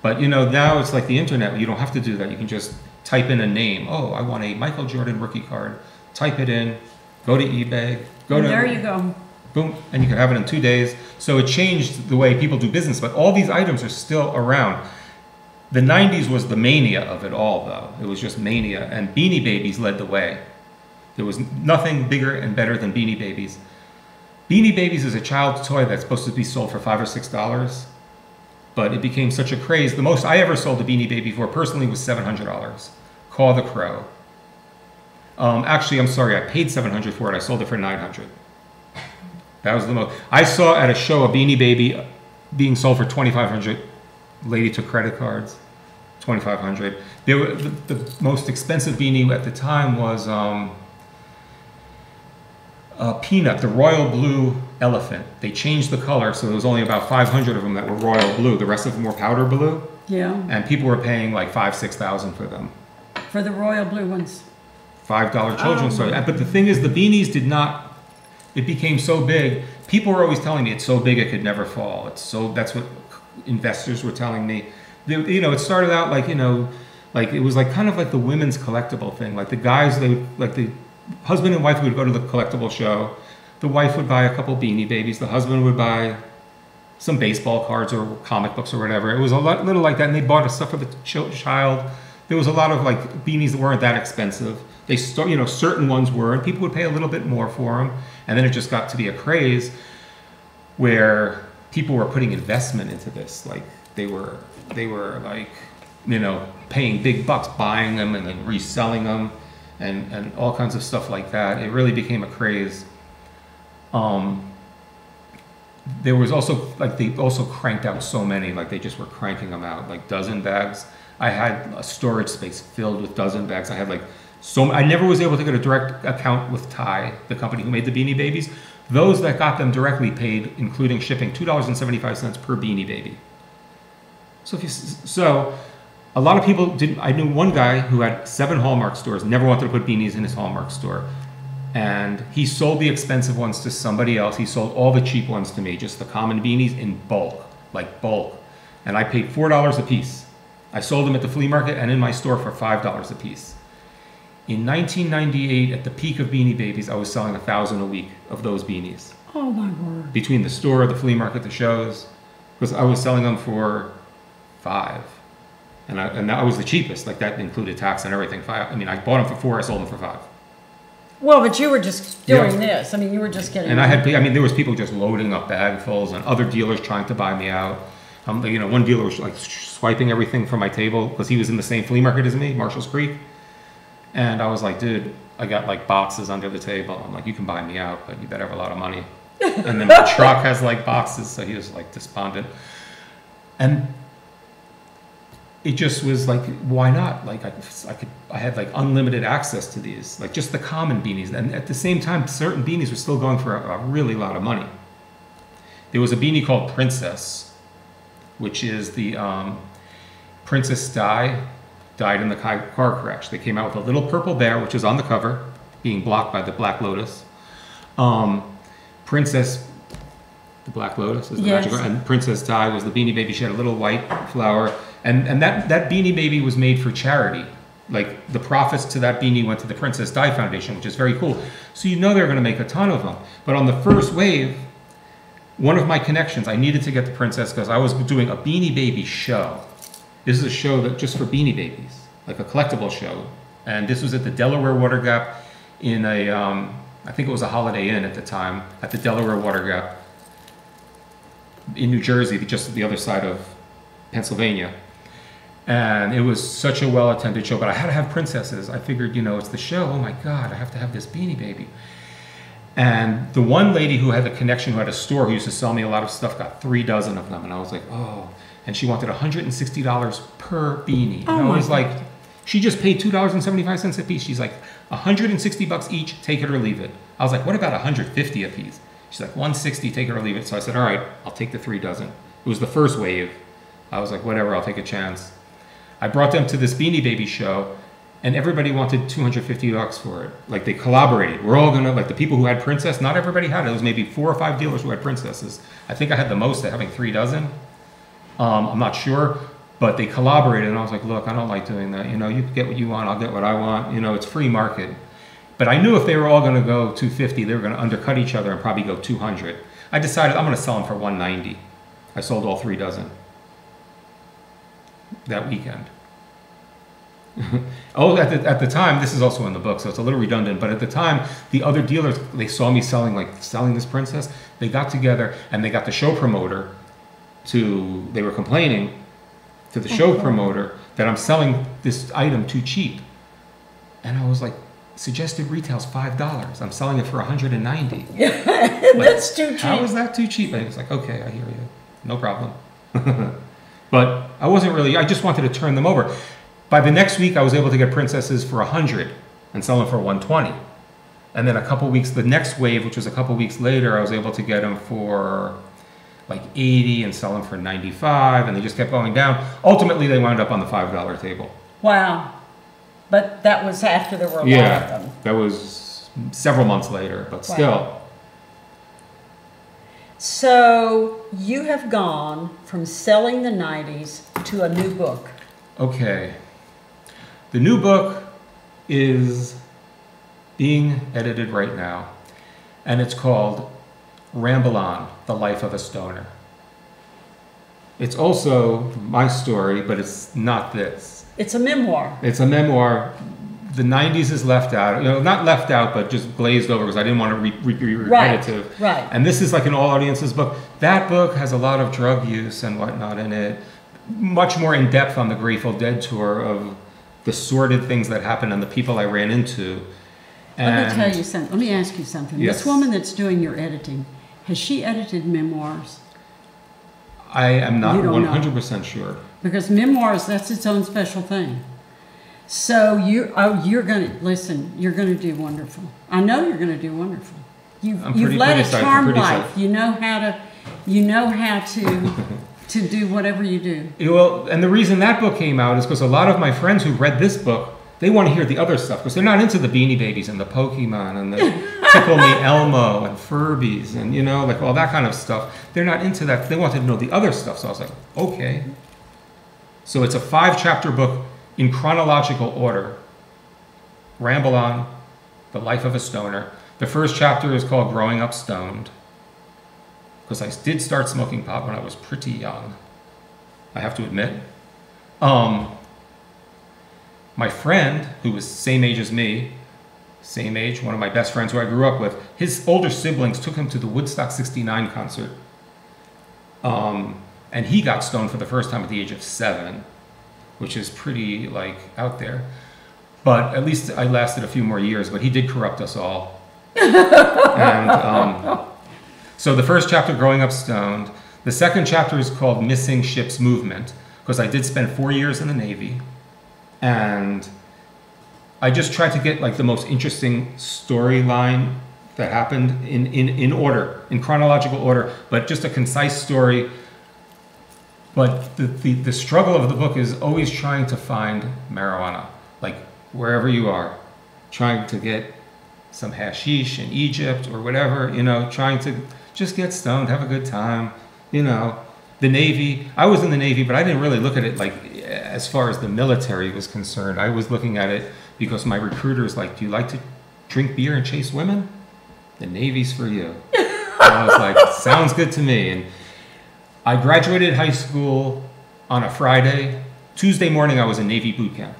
B: But now it's like the internet. You don't have to do that. You can just type in a name. Oh, I want a Michael Jordan rookie card. Type it in, go to eBay,
A: there you go.
B: Boom, and you can have it in 2 days. So it changed the way people do business, but all these items are still around. The 90s was the mania of it all, though. It was just mania, and Beanie Babies led the way. There was nothing bigger and better than Beanie Babies. Beanie Babies is a child's toy that's supposed to be sold for $5 or $6, but it became such a craze. The most I ever sold a Beanie Baby for personally was $700. Caw the Crow. Actually, I'm sorry, I paid $700 for it. I sold it for $900. That was the most. I saw at a show a Beanie Baby being sold for $2,500. Lady took credit cards, $2,500. The most expensive beanie at the time was Peanut, the royal blue elephant. They changed the color, so there was only about 500 of them that were royal blue. The rest of them were powder blue.
A: Yeah.
B: And people were paying like $5,000-$6,000 for them.
A: For the royal blue ones.
B: $5 children's toys. But the thing is, the beanies did not, it became so big. People were always telling me it's so big it could never fall. That's what investors were telling me. It started out like, like it was like kind of like the women's collectible thing. Like the guys, the husband and wife would go to the collectible show. The wife would buy a couple Beanie Babies. The husband would buy some baseball cards or comic books or whatever. It was a little like that, and they bought stuff for the child. There was a lot of like beanies that weren't that expensive. They certain ones were, and people would pay a little bit more for them. And then it just got to be a craze where people were putting investment into this. Like they were like, paying big bucks, buying them and then reselling them, and all kinds of stuff like that. It really became a craze. There was also they also cranked out so many, like they just were cranking them out, like dozen bags. I had a storage space filled with dozen bags. I had like I never was able to get a direct account with Ty, the company who made the Beanie Babies. Those that got them directly paid, including shipping, $2.75 per Beanie Baby. So a lot of people didn't. I knew one guy who had 7 Hallmark stores, never wanted to put beanies in his Hallmark store. And he sold the expensive ones to somebody else. He sold all the cheap ones to me, just the common beanies in bulk, like bulk. And I paid $4 a piece. I sold them at the flea market and in my store for $5 a piece. In 1998, at the peak of Beanie Babies, I was selling 1,000 a week of those beanies.
A: Oh my word.
B: Between the store, the flea market, the shows, because I was selling them for $5. And I was the cheapest, like that included tax and everything. I bought them for $4, I sold them for $5.
A: Well, but you were just doing this. I mean, you were just getting.
B: And there was people just loading up bagfuls, and other dealers trying to buy me out. One dealer was like swiping everything from my table because he was in the same flea market as me, Marshall's Creek. And I was like, dude, I got like boxes under the table. I'm like, you can buy me out, but you better have a lot of money. And then my truck has like boxes, so he was like despondent. And it just was like, why not? Like I had like unlimited access to these, like just the common beanies. And at the same time, certain beanies were still going for a really lot of money. There was a beanie called Princess, which is the Princess died in the car crash. They came out with a little purple bear, which is on the cover, being blocked by the black Lotus. Princess, the Black Lotus is the
A: Yes.
B: magic, and Princess Di was the Beanie Baby. She had a little white flower, and that Beanie Baby was made for charity. Like the profits to that beanie went to the Princess Di Foundation, which is very cool. So you know they're going to make a ton of them. But on the first wave, one of my connections, I needed to get the princess because I was doing a Beanie Baby show. This is a show that just for Beanie Babies, like a collectible show. And this was at the Delaware Water Gap in a, I think it was a Holiday Inn at the time, at the Delaware Water Gap in New Jersey, just the other side of Pennsylvania. And it was such a well-attended show, but I had to have princesses. I figured, you know, it's the show. Oh my God, I have to have this Beanie Baby. And the one lady who had the connection, who had a store, who used to sell me a lot of stuff, got 3 dozen of them. And I was like, oh. And she wanted $160 per beanie. And I was like, she just paid $2.75 a piece. She's like, $160 each, take it or leave it. I was like, what about $150 a piece? She's like, $160, take it or leave it. So I said, all right, I'll take the 3 dozen. It was the first wave. I was like, whatever, I'll take a chance. I brought them to this Beanie Baby show, and everybody wanted $250 for it. Like, they collaborated. We're all gonna, like, the people who had princess, not everybody had it. It was maybe 4 or 5 dealers who had princesses. I think I had the most at having 3 dozen. I'm not sure, but they collaborated, and I was like, look, I don't like doing that. You know, you get what you want, I'll get what I want. You know, it's free market. But I knew if they were all gonna go 250, they were gonna undercut each other and probably go 200. I decided I'm gonna sell them for 190. I sold all 3 dozen that weekend. Oh, at the time, this is also in the book, so it's a little redundant, but at the time, the other dealers, they saw me selling this princess. They got together and they got the show promoter they were complaining to the show promoter that I'm selling this item too cheap. And I was like, suggested retail's $5. I'm selling it for $190.
A: That's too cheap.
B: How is that too cheap? And he was like, okay, I hear you. No problem. But I wasn't really, I just wanted to turn them over. By the next week, I was able to get princesses for 100 and sell them for 120. And then a couple weeks, the next wave, which was a couple weeks later, I was able to get them for like 80 and sell them for 95, and they just kept going down. Ultimately, they wound up on the $5 table.
A: Wow. But that was after there were a lot of them.
B: That was several months later, but still.
A: So you have gone from selling the 90s to a new book. Okay.
B: The new book is being edited right now, and it's called Ramble On, The Life of a Stoner. It's also my story, but it's not this.
A: It's a memoir.
B: It's a memoir. The 90s is left out, you know, not left out, but just glazed over because I didn't want to be repetitive.
A: Right.
B: And this is like an all audiences book. That book has a lot of drug use and whatnot in it. Much more in depth on the Grateful Dead tour of the sordid things that happened and the people I ran into. And
A: let me tell you something. Let me ask you something.
B: Yes.
A: This woman that's doing your editing, has she edited memoirs?
B: I am not 100% sure.
A: Because memoirs, that's its own special thing. So you're going to, listen, you're going to do wonderful. I know you're going to do wonderful. You've led a charmed life. You know how to do whatever you do.
B: Well, and the reason that book came out is because a lot of my friends who read this book, they want to hear the other stuff because they're not into the Beanie Babies and the Pokemon and the Tickle Me Elmo and Furbies and, you know, like all that kind of stuff. They're not into that. They wanted to know the other stuff. So I was like, okay. So it's a 5-chapter book in chronological order. Ramble On, The Life of a Stoner. The first chapter is called Growing Up Stoned, because I did start smoking pot when I was pretty young, I have to admit. My friend, who was same age as me, same age, one of my best friends who I grew up with, his older siblings took him to the Woodstock 69 concert. And he got stoned for the first time at the age of 7, which is pretty, like, out there. But at least I lasted a few more years, but he did corrupt us all. And so the first chapter, Growing Up Stoned. The second chapter is called Missing Ships Movement, because I did spend 4 years in the Navy. And I just tried to get like the most interesting storyline that happened in order, in chronological order, but just a concise story. But the struggle of the book is always trying to find marijuana, like wherever you are, trying to get some hashish in Egypt or whatever, you know, trying to just get stoned, have a good time, you know. The Navy, I was in the Navy, but I didn't really look at it like as far as the military was concerned. I was looking at it because my recruiter's like, do you like to drink beer and chase women? The Navy's for you. And I was like, sounds good to me. And I graduated high school on a Friday. Tuesday morning, I was in Navy boot camp.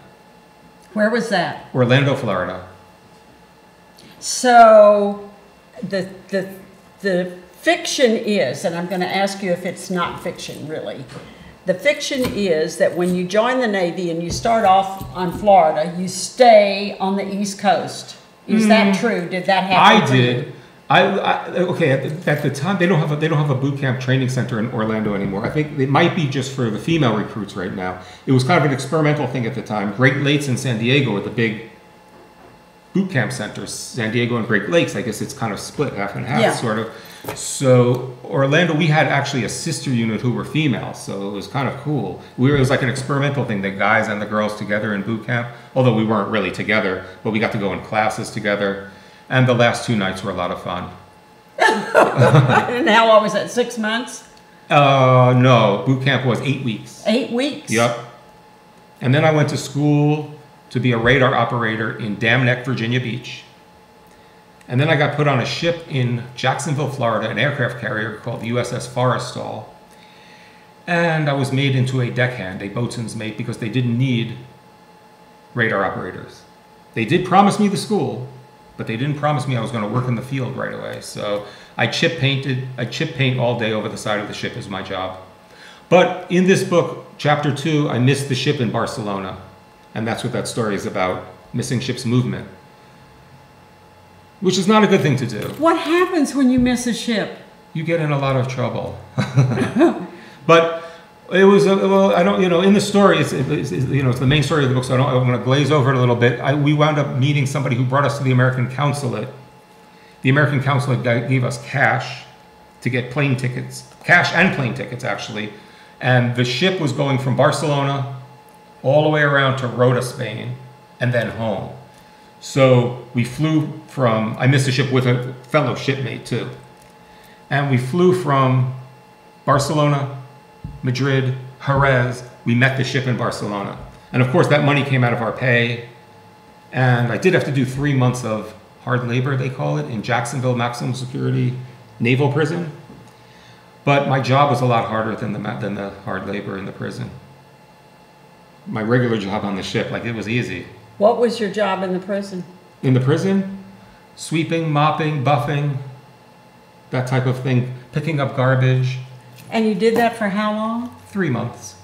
A: Where was that?
B: Orlando, Florida.
A: So the fiction is, and I'm going to ask you if it's not fiction, really. The fiction is that when you join the Navy and you start off on Florida, you stay on the East Coast. Is that true? Did that happen?
B: I did. Okay. At the time, they don't have a boot camp training center in Orlando anymore. I think it might be just for the female recruits right now. It was kind of an experimental thing at the time. Great Lakes and San Diego were the big boot camp centers. San Diego and Great Lakes, I guess it's kind of split half and half, sort of. So Orlando, we had actually a sister unit who were female, so it was kind of cool. It was like an experimental thing, the guys and the girls together in boot camp, although we weren't really together, but we got to go in classes together. And the last 2 nights were a lot of fun.
A: And how long was that, 6 months?
B: No, boot camp was 8 weeks.
A: 8 weeks?
B: Yep. And then I went to school to be a radar operator in Dam Neck, Virginia Beach. And then I got put on a ship in Jacksonville, Florida, an aircraft carrier called the USS Forrestal. And I was made into a deckhand, a boatswain's mate, because they didn't need radar operators. They did promise me the school, but they didn't promise me I was going to work in the field right away. So I chip paint all day over the side of the ship is my job. But in this book, chapter 2, I missed the ship in Barcelona. And that's what that story is about, missing ship's movement. Which is not a good thing to do.
A: What happens when you miss a ship?
B: You get in a lot of trouble. But it was, well, I don't, you know, in the story, it's the main story of the book, so I'm going to glaze over it a little bit. We wound up meeting somebody who brought us to the American consulate. The American consulate gave us cash to get plane tickets, cash and plane tickets, actually. And the ship was going from Barcelona all the way around to Rota, Spain, and then home. So we flew from, I missed a ship with a fellow shipmate too. And we flew from Barcelona, Madrid, Jerez. We met the ship in Barcelona. And of course that money came out of our pay. And I did have to do 3 months of hard labor, they call it, in Jacksonville maximum security naval prison. But my job was a lot harder than the hard labor in the prison. My regular job on the ship, like, it was easy.
A: What was your job in the prison?
B: In the prison? Sweeping, mopping, buffing, that type of thing, picking up garbage.
A: And you did that for how long?
B: 3 months.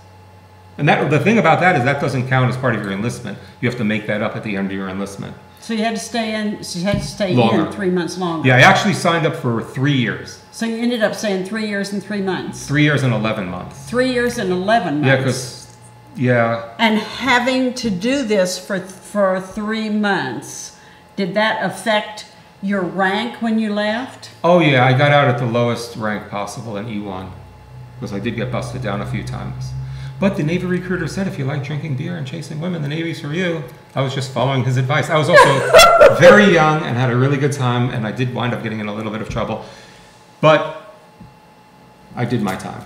B: And the thing about that is that doesn't count as part of your enlistment. You have to make that up at the end of your enlistment.
A: So you had to stay in,
B: Longer.
A: in 3 months longer.
B: Yeah, I actually signed up for 3 years.
A: So you ended up staying 3 years and 3 months.
B: 3 years and 11 months.
A: 3 years and 11 months.
B: Yeah, because, yeah.
A: And having to do this for 3 months, did that affect your rank when you left?
B: Oh yeah, I got out at the lowest rank possible in E1. Because I did get busted down a few times. But the Navy recruiter said, if you like drinking beer and chasing women, the Navy's for you. I was just following his advice. I was also very young and had a really good time, and I did wind up getting in a little bit of trouble. But I did my time.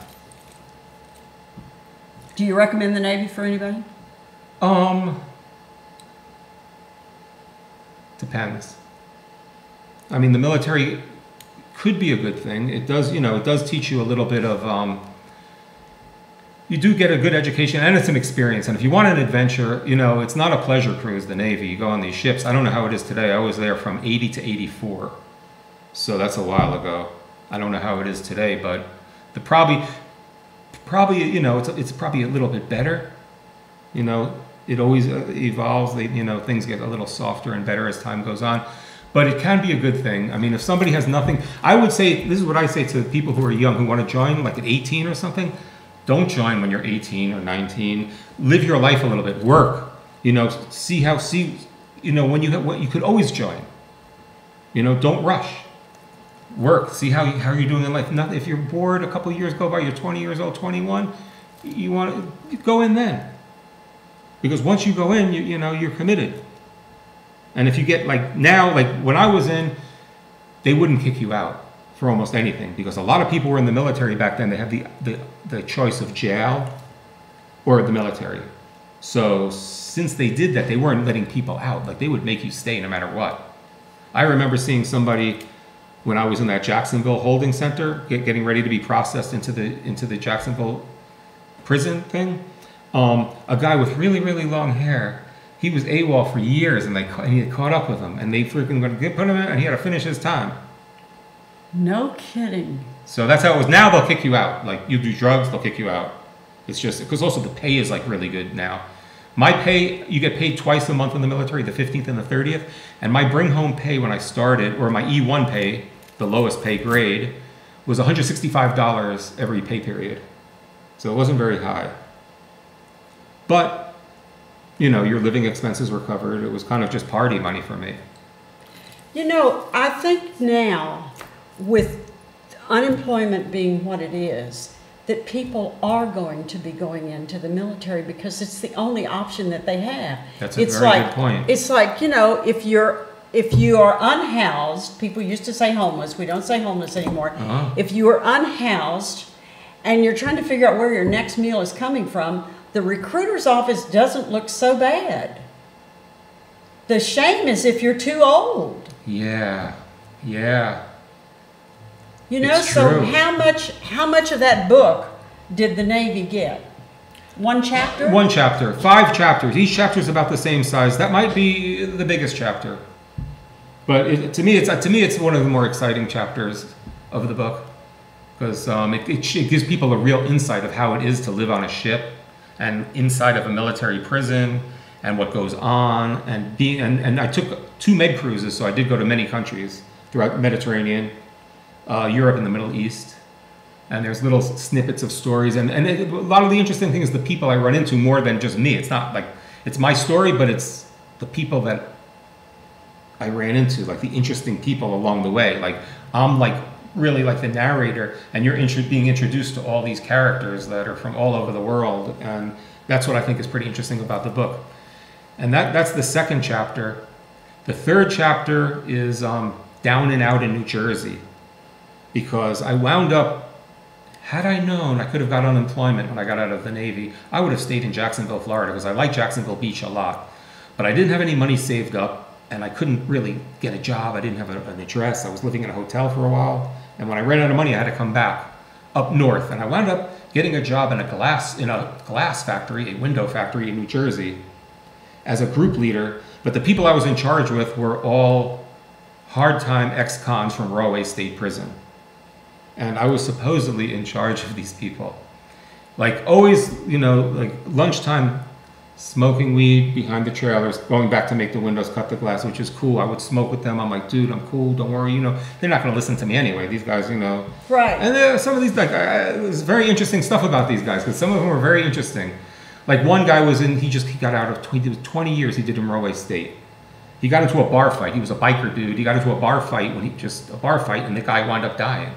A: Do you recommend the Navy for anybody?
B: Depends. I mean, the military could be a good thing. It does, you know, it does teach you a little bit of, you do get a good education, and it's an experience. And if you want an adventure, you know, it's not a pleasure cruise, the Navy. You go on these ships. I don't know how it is today. I was there from 80 to 84. So that's a while ago. I don't know how it is today, but the probably, you know, it's probably a little bit better. You know, it always evolves. You know, things get a little softer and better as time goes on. But it can be a good thing. I mean, if somebody has nothing, I would say, this is what I say to people who are young, who want to join, like at 18 or something. Don't join when you're 18 or 19. Live your life a little bit. Work. You know, you know, when you could always join. You know, don't rush. Work. See how you're doing in life. If you're bored, a couple of years go by, you're 20 years old, 21, you want to go in then. Because once you go in, you know, you're committed. And if you get like now, like when I was in, they wouldn't kick you out for almost anything because a lot of people were in the military back then. They had the choice of jail or the military. So since they did that, they weren't letting people out. Like they would make you stay no matter what. I remember seeing somebody when I was in that Jacksonville holding center, getting ready to be processed into the Jacksonville prison thing. A guy with really, really long hair. He was AWOL for years, and he had caught up with him, and they freaking going to put him in, and he had to finish his time.
A: No kidding.
B: So that's how it was. Now they'll kick you out. Like you do drugs, they'll kick you out. It's just because also the pay is like really good now. My pay, you get paid twice a month in the military, the 15th and the 30th, and my bring home pay when I started, or my E1 pay, the lowest pay grade, was $165 every pay period. So it wasn't very high. But you know, your living expenses were covered. It was kind of just party money for me.
A: You know, I think now, with unemployment being what it is, that people are going to be going into the military because it's the only option that they have.
B: That's a very good point.
A: It's like, you know, if you are unhoused, people used to say homeless, we don't say homeless anymore. If you are unhoused and you're trying to figure out where your next meal is coming from, the recruiter's office doesn't look so bad. The shame is if you're too old.
B: Yeah.
A: You know,
B: It's
A: so
B: true.
A: how much of that book did the Navy get? One chapter?
B: One chapter, 5 chapters. Each chapter is about the same size. That might be the biggest chapter. But to me, it's one of the more exciting chapters of the book because it gives people a real insight of how it is to live on a ship and inside of a military prison and what goes on and I took 2 med cruises, so I did go to many countries throughout the Mediterranean, Europe and the Middle East, and there's little snippets of stories and a lot of the interesting thing is the people I run into more than just me. It's not like it's my story, but it's the people that I ran into, like the interesting people along the way. Like I'm like really like the narrator, and you're being introduced to all these characters that are from all over the world, and that's what I think is pretty interesting about the book. And that's the 2nd chapter. The 3rd chapter is down and out in New Jersey, because I wound up, had I known I could have got unemployment when I got out of the Navy, I would have stayed in Jacksonville, Florida, because I like Jacksonville Beach a lot. But I didn't have any money saved up, and I couldn't really get a job. I didn't have an address. I was living in a hotel for a while. And when I ran out of money, I had to come back up north. And I wound up getting a job in a glass factory, a window factory in New Jersey as a group leader. But the people I was in charge with were all hard-time ex-cons from Rahway State Prison. And I was supposedly in charge of these people. Like always, you know, like lunchtime, smoking weed behind the trailers, going back to make the windows, cut the glass, which is cool. I would smoke with them. I'm like, dude, I'm cool. Don't worry. You know, they're not going to listen to me anyway. These guys, you know.
A: Right.
B: And there are some of these, like, there's very interesting stuff about these guys because some of them were very interesting. Like one guy he got out of 20 years he did in Rahway State. He got into a bar fight. He was a biker dude. He got into a bar fight and the guy wound up dying.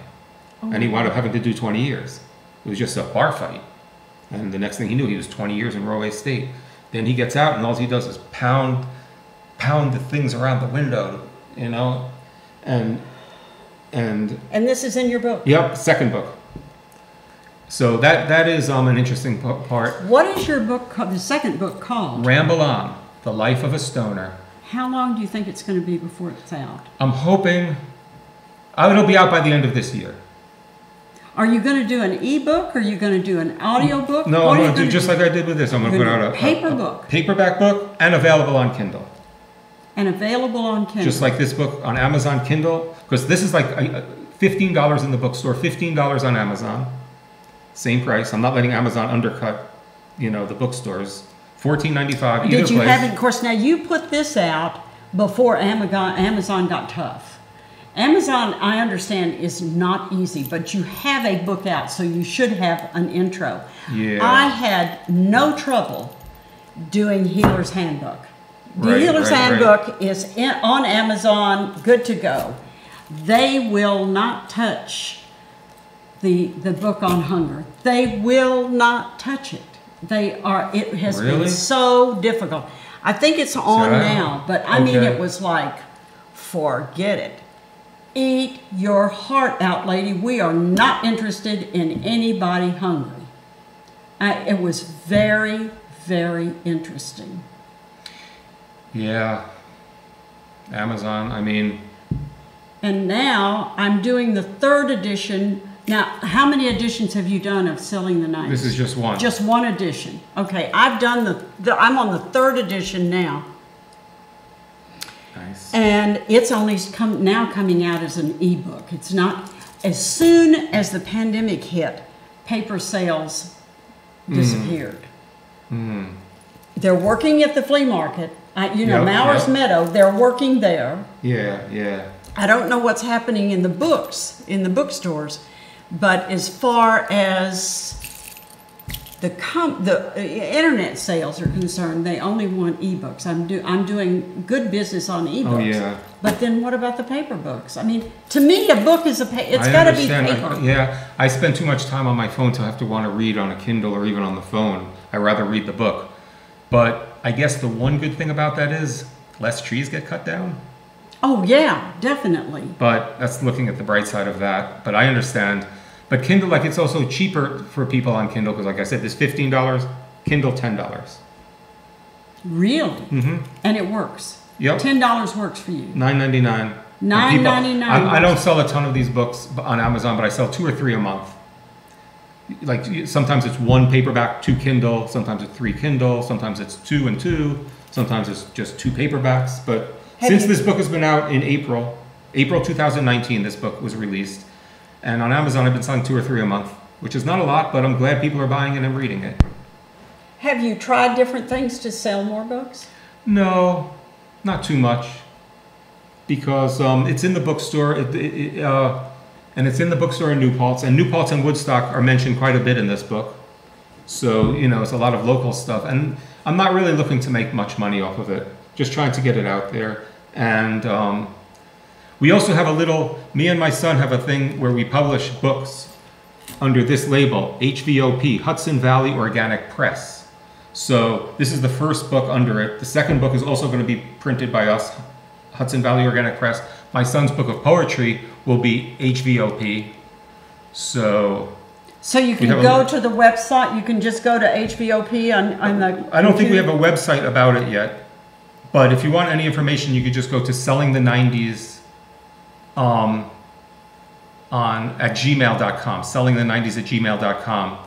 B: Oh. And he wound up having to do 20 years. It was just a bar fight. And the next thing he knew, he was 20 years in Rahway State. Then he gets out and all he does is pound the things around the window, you know, and
A: this is in your book.
B: Yep, 2nd book. So that is an interesting part.
A: What is your book called? The 2nd book called?
B: Ramble On: The Life of a Stoner.
A: How long do you think it's going to be before it's out?
B: I'm hoping it'll be out by the end of this year.
A: Are you going to do an ebook? Or are you going to do an audio book?
B: No, I'm going to do just like I did with this. I'm going to put out a
A: paper book,
B: paperback book, and available on Kindle.
A: And available on Kindle.
B: Just like this book on Amazon Kindle, because this is like $15 in the bookstore, $15 on Amazon, same price. I'm not letting Amazon undercut, you know, the bookstores. $14.95 either
A: Did you
B: place.
A: have it? Of course, now you put this out before Amazon got tough. Amazon, I understand, is not easy, but you have a book out, so you should have an intro.
B: Yeah.
A: I had no trouble doing Healer's Handbook. The Healer's Handbook is on Amazon, good to go. They will not touch the book on hunger. They will not touch it. It has been so difficult. I think it's on now, but I mean,
B: Okay.
A: it was like, forget it. Eat your heart out, lady. We are not interested in anybody hungry. It was very, very interesting.
B: Yeah. Amazon, I mean.
A: And now I'm doing the 3rd edition. Now, how many editions have you done of Selling the 90s?
B: This is just one.
A: Just one edition. Okay, I've done I'm on the 3rd edition now.
B: Nice.
A: And it's only now coming out as an ebook. It's not, as soon as the pandemic hit, paper sales disappeared. They're working at the flea market. Mowers Meadow, they're working there.
B: Yeah.
A: I don't know what's happening in the books, in the bookstores, but as far as the internet sales are concerned, they only want ebooks. I'm doing good business on ebooks.
B: Oh, yeah.
A: But then what about the paper books? I mean, to me, a book is it's got to be paper.
B: I spend too much time on my phone to have to want to read on a Kindle or even on the phone. I rather read the book. But I guess the one good thing about that is less trees get cut down.
A: Oh, yeah, definitely.
B: But that's looking at the bright side of that. But I understand. But Kindle, like, it's also cheaper for people on Kindle because, like I said, there's $15, Kindle $10.
A: Really?
B: Mm-hmm.
A: And it works.
B: Yep.
A: $10 works for you.
B: $9.99.
A: $9.99.
B: I don't sell a ton of these books on Amazon, but I sell 2 or 3 a month. Like, sometimes it's 1 paperback, 2 Kindle, sometimes it's 3 Kindle, sometimes it's 2 and 2, sometimes it's just 2 paperbacks. But since this book has been out in April 2019, this book was released. And on Amazon, I've been selling 2 or 3 a month, which is not a lot, but I'm glad people are buying it and reading it.
A: Have you tried different things to sell more books?
B: No, not too much. Because it's in the bookstore, and it's in the bookstore in New Paltz. And New Paltz and Woodstock are mentioned quite a bit in this book. So, it's a lot of local stuff. And I'm not really looking to make much money off of it. Just trying to get it out there. And we also have me and my son have a thing where we publish books under this label, HVOP, Hudson Valley Organic Press. So this is the first book under it. The second book is also going to be printed by us, Hudson Valley Organic Press. My son's book of poetry will be HVOP. So
A: you can go to the website, you can just go to HVOP on the
B: I don't think we have a website about it yet. But if you want any information, you could just go to Selling the 90s at gmail.com, sellingthe90s@gmail.com.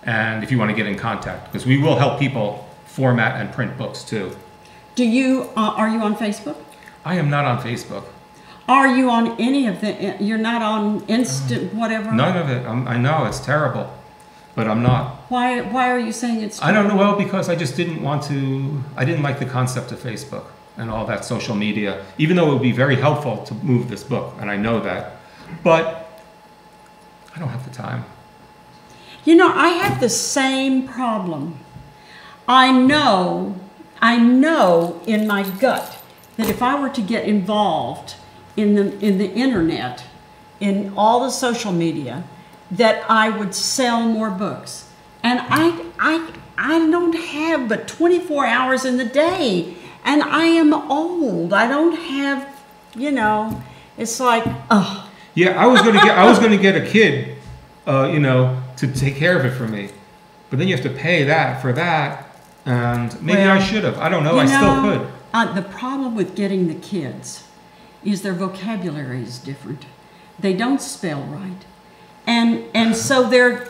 B: And if you want to get in contact, because we will help people format and print books too.
A: Are you on Facebook?
B: I am not on Facebook.
A: Are you on any of the, you're not on Instant whatever?
B: None of it. I know, it's terrible, but I'm not.
A: Why are you saying it's terrible?
B: I don't know, well, because I just didn't I didn't like the concept of Facebook and all that social media, even though it would be very helpful to move this book, and I know that, but I don't have the time.
A: I have the same problem. I know in my gut that if I were to get involved in the internet, in all the social media, that I would sell more books. And I don't have but 24 hours in the day, and I am old. I don't have, it's like, oh.
B: Yeah, I was gonna get a kid, to take care of it for me, but then you have to pay that for that, and maybe I should have. I don't know. I still could.
A: The problem with getting the kids is their vocabulary is different. They don't spell right. And so they're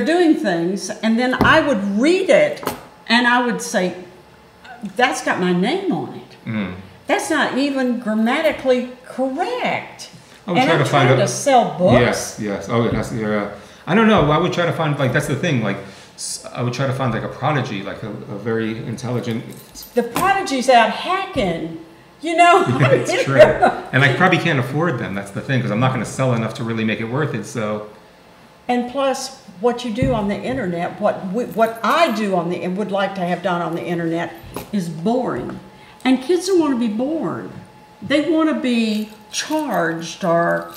A: doing things, and then I would read it, and I would say, that's got my name on it. Mm. That's not even grammatically correct. I'm trying to sell books.
B: Yes. Oh, yeah. I don't know. I would try to find, that's the thing, I would try to find a prodigy, a very intelligent.
A: The prodigy's out hacking.
B: Yeah, it's true. And I probably can't afford them. That's the thing, because I'm not going to sell enough to really make it worth it. So.
A: And plus, what you do on the internet, what I do and would like to have done on the internet, is boring. And kids don't want to be bored. They want to be charged, or,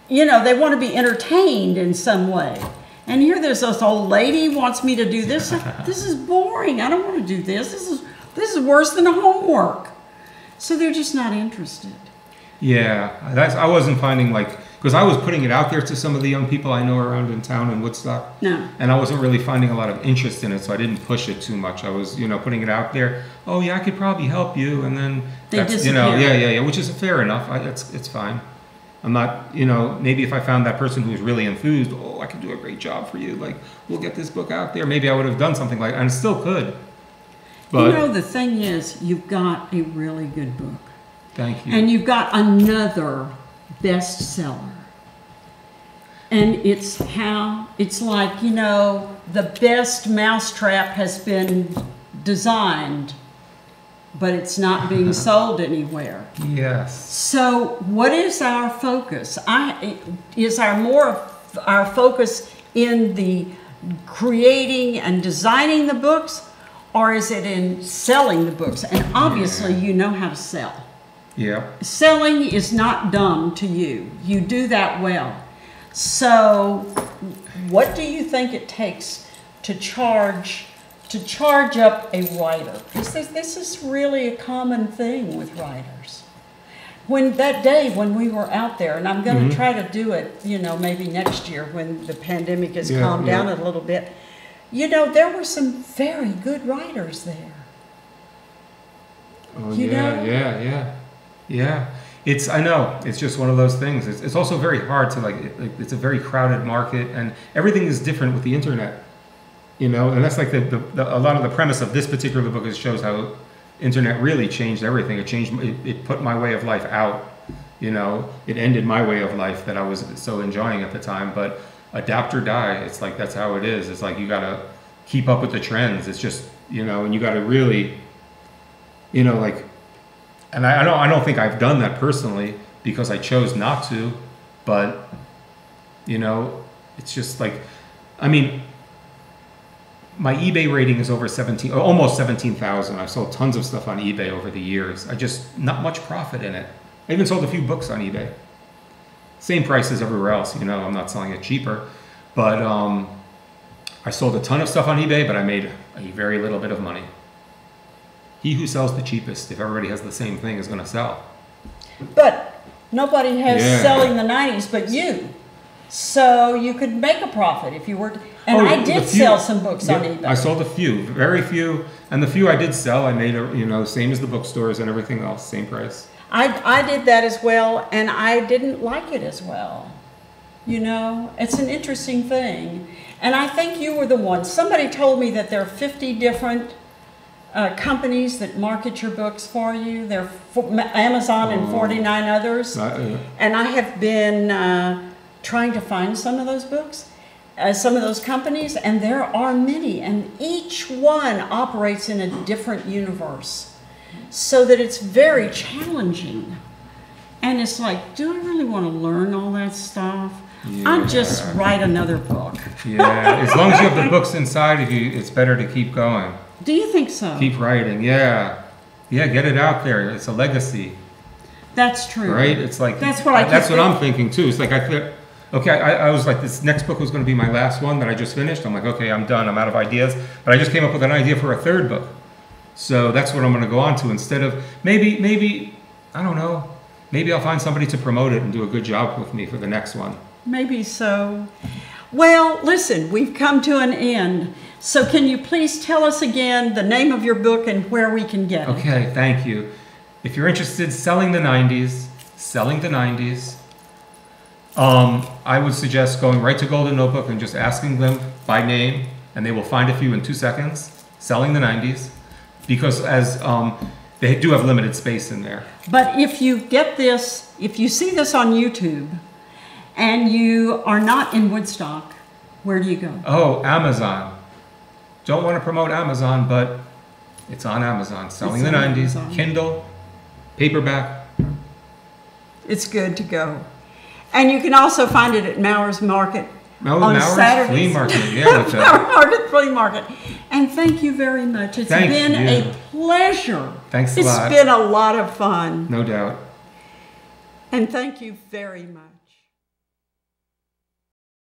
A: they want to be entertained in some way. And here there's this old lady wants me to do this. This is boring. I don't want to do this. This is worse than homework. So they're just not interested.
B: Yeah, I wasn't finding because I was putting it out there to some of the young people I know around in town in Woodstock.
A: No.
B: And I wasn't really finding a lot of interest in it, so I didn't push it too much. I was, putting it out there. Oh yeah, I could probably help you, and then
A: they disappear.
B: yeah, which is fair enough. It's fine. I'm not, maybe if I found that person who was really enthused, I could do a great job for you. Like, we'll get this book out there. Maybe I would have done something like, and still could. But
A: the thing is, you've got a really good book.
B: Thank you.
A: And you've got another bestseller. And it's like, the best mousetrap has been designed, but it's not being sold anywhere.
B: Yes.
A: So what is our focus? Is our focus in the creating and designing the books, or is it in selling the books? And obviously you know how to sell.
B: Yeah.
A: Selling is not dumb to you. You do that well. So what do you think it takes to charge up a writer? Because this is really a common thing with writers. That day when we were out there, and I'm going to try to do it, maybe next year when the pandemic has calmed down a little bit, there were some very good writers there.
B: Oh, yeah. I know. It's just one of those things. It's also very hard to it's a very crowded market, and everything is different with the internet. And that's like a lot of the premise of this particular book. It shows how internet really changed everything. It put my way of life out. It ended my way of life that I was so enjoying at the time. But adapt or die. It's like that's how it is. It's like you gotta keep up with the trends. It's just and you gotta really, And I don't think I've done that personally because I chose not to, but it's just my eBay rating is over almost 17,000. I've sold tons of stuff on eBay over the years. Not much profit in it. I even sold a few books on eBay. Same price as everywhere else, I'm not selling it cheaper, but I sold a ton of stuff on eBay, but I made a very little bit of money. He who sells the cheapest, if everybody has the same thing, is going to sell.
A: But nobody has selling the 90s but you. So you could make a profit if you were. I did sell some books on eBay.
B: I sold a few, very few. And the few I did sell, I made, same as the bookstores and everything else, same price.
A: I did that as well, and I didn't like it as well. It's an interesting thing. And I think you were the one. Somebody told me that there are 50 different companies that market your books for you. There are Amazon and 49 others. And I have been trying to find some of those books, some of those companies, and there are many. And each one operates in a different universe, so that it's very challenging. And it's like, do I really want to learn all that stuff?
B: Yeah.
A: I'll just write another book.
B: Yeah, as long as you have the books inside of you, it's better to keep going.
A: Do you think so?
B: Keep writing, yeah. Yeah, get it out there. It's a legacy.
A: That's true.
B: Right? It's like
A: that's what
B: I'm thinking too. It's like I was like, this next book was going to be my last one that I just finished. I'm like, okay, I'm done. I'm out of ideas. But I just came up with an idea for a third book. So that's what I'm going to go on to instead of maybe I don't know. Maybe I'll find somebody to promote it and do a good job with me for the next one.
A: Maybe so. Well, listen, we've come to an end. So can you please tell us again the name of your book and where we can get it?
B: Okay, thank you. If you're interested, Selling the 90s, I would suggest going right to Golden Notebook and just asking them by name, and they will find a few in 2 seconds. Selling the 90s, because they do have limited space in there.
A: But if you see this on YouTube, and you are not in Woodstock, where do you go?
B: Oh, Amazon. Don't want to promote Amazon, but it's on Amazon. Selling the 90s, Amazon. Kindle, paperback.
A: It's good to go. And you can also find it at Mauer's Market on Saturdays.
B: Flea Market, yeah.
A: Mauer's Market, Flea Market. And thank you very much. It's been a pleasure.
B: Thanks a lot.
A: It's been a lot of fun.
B: No doubt.
A: And thank you very much.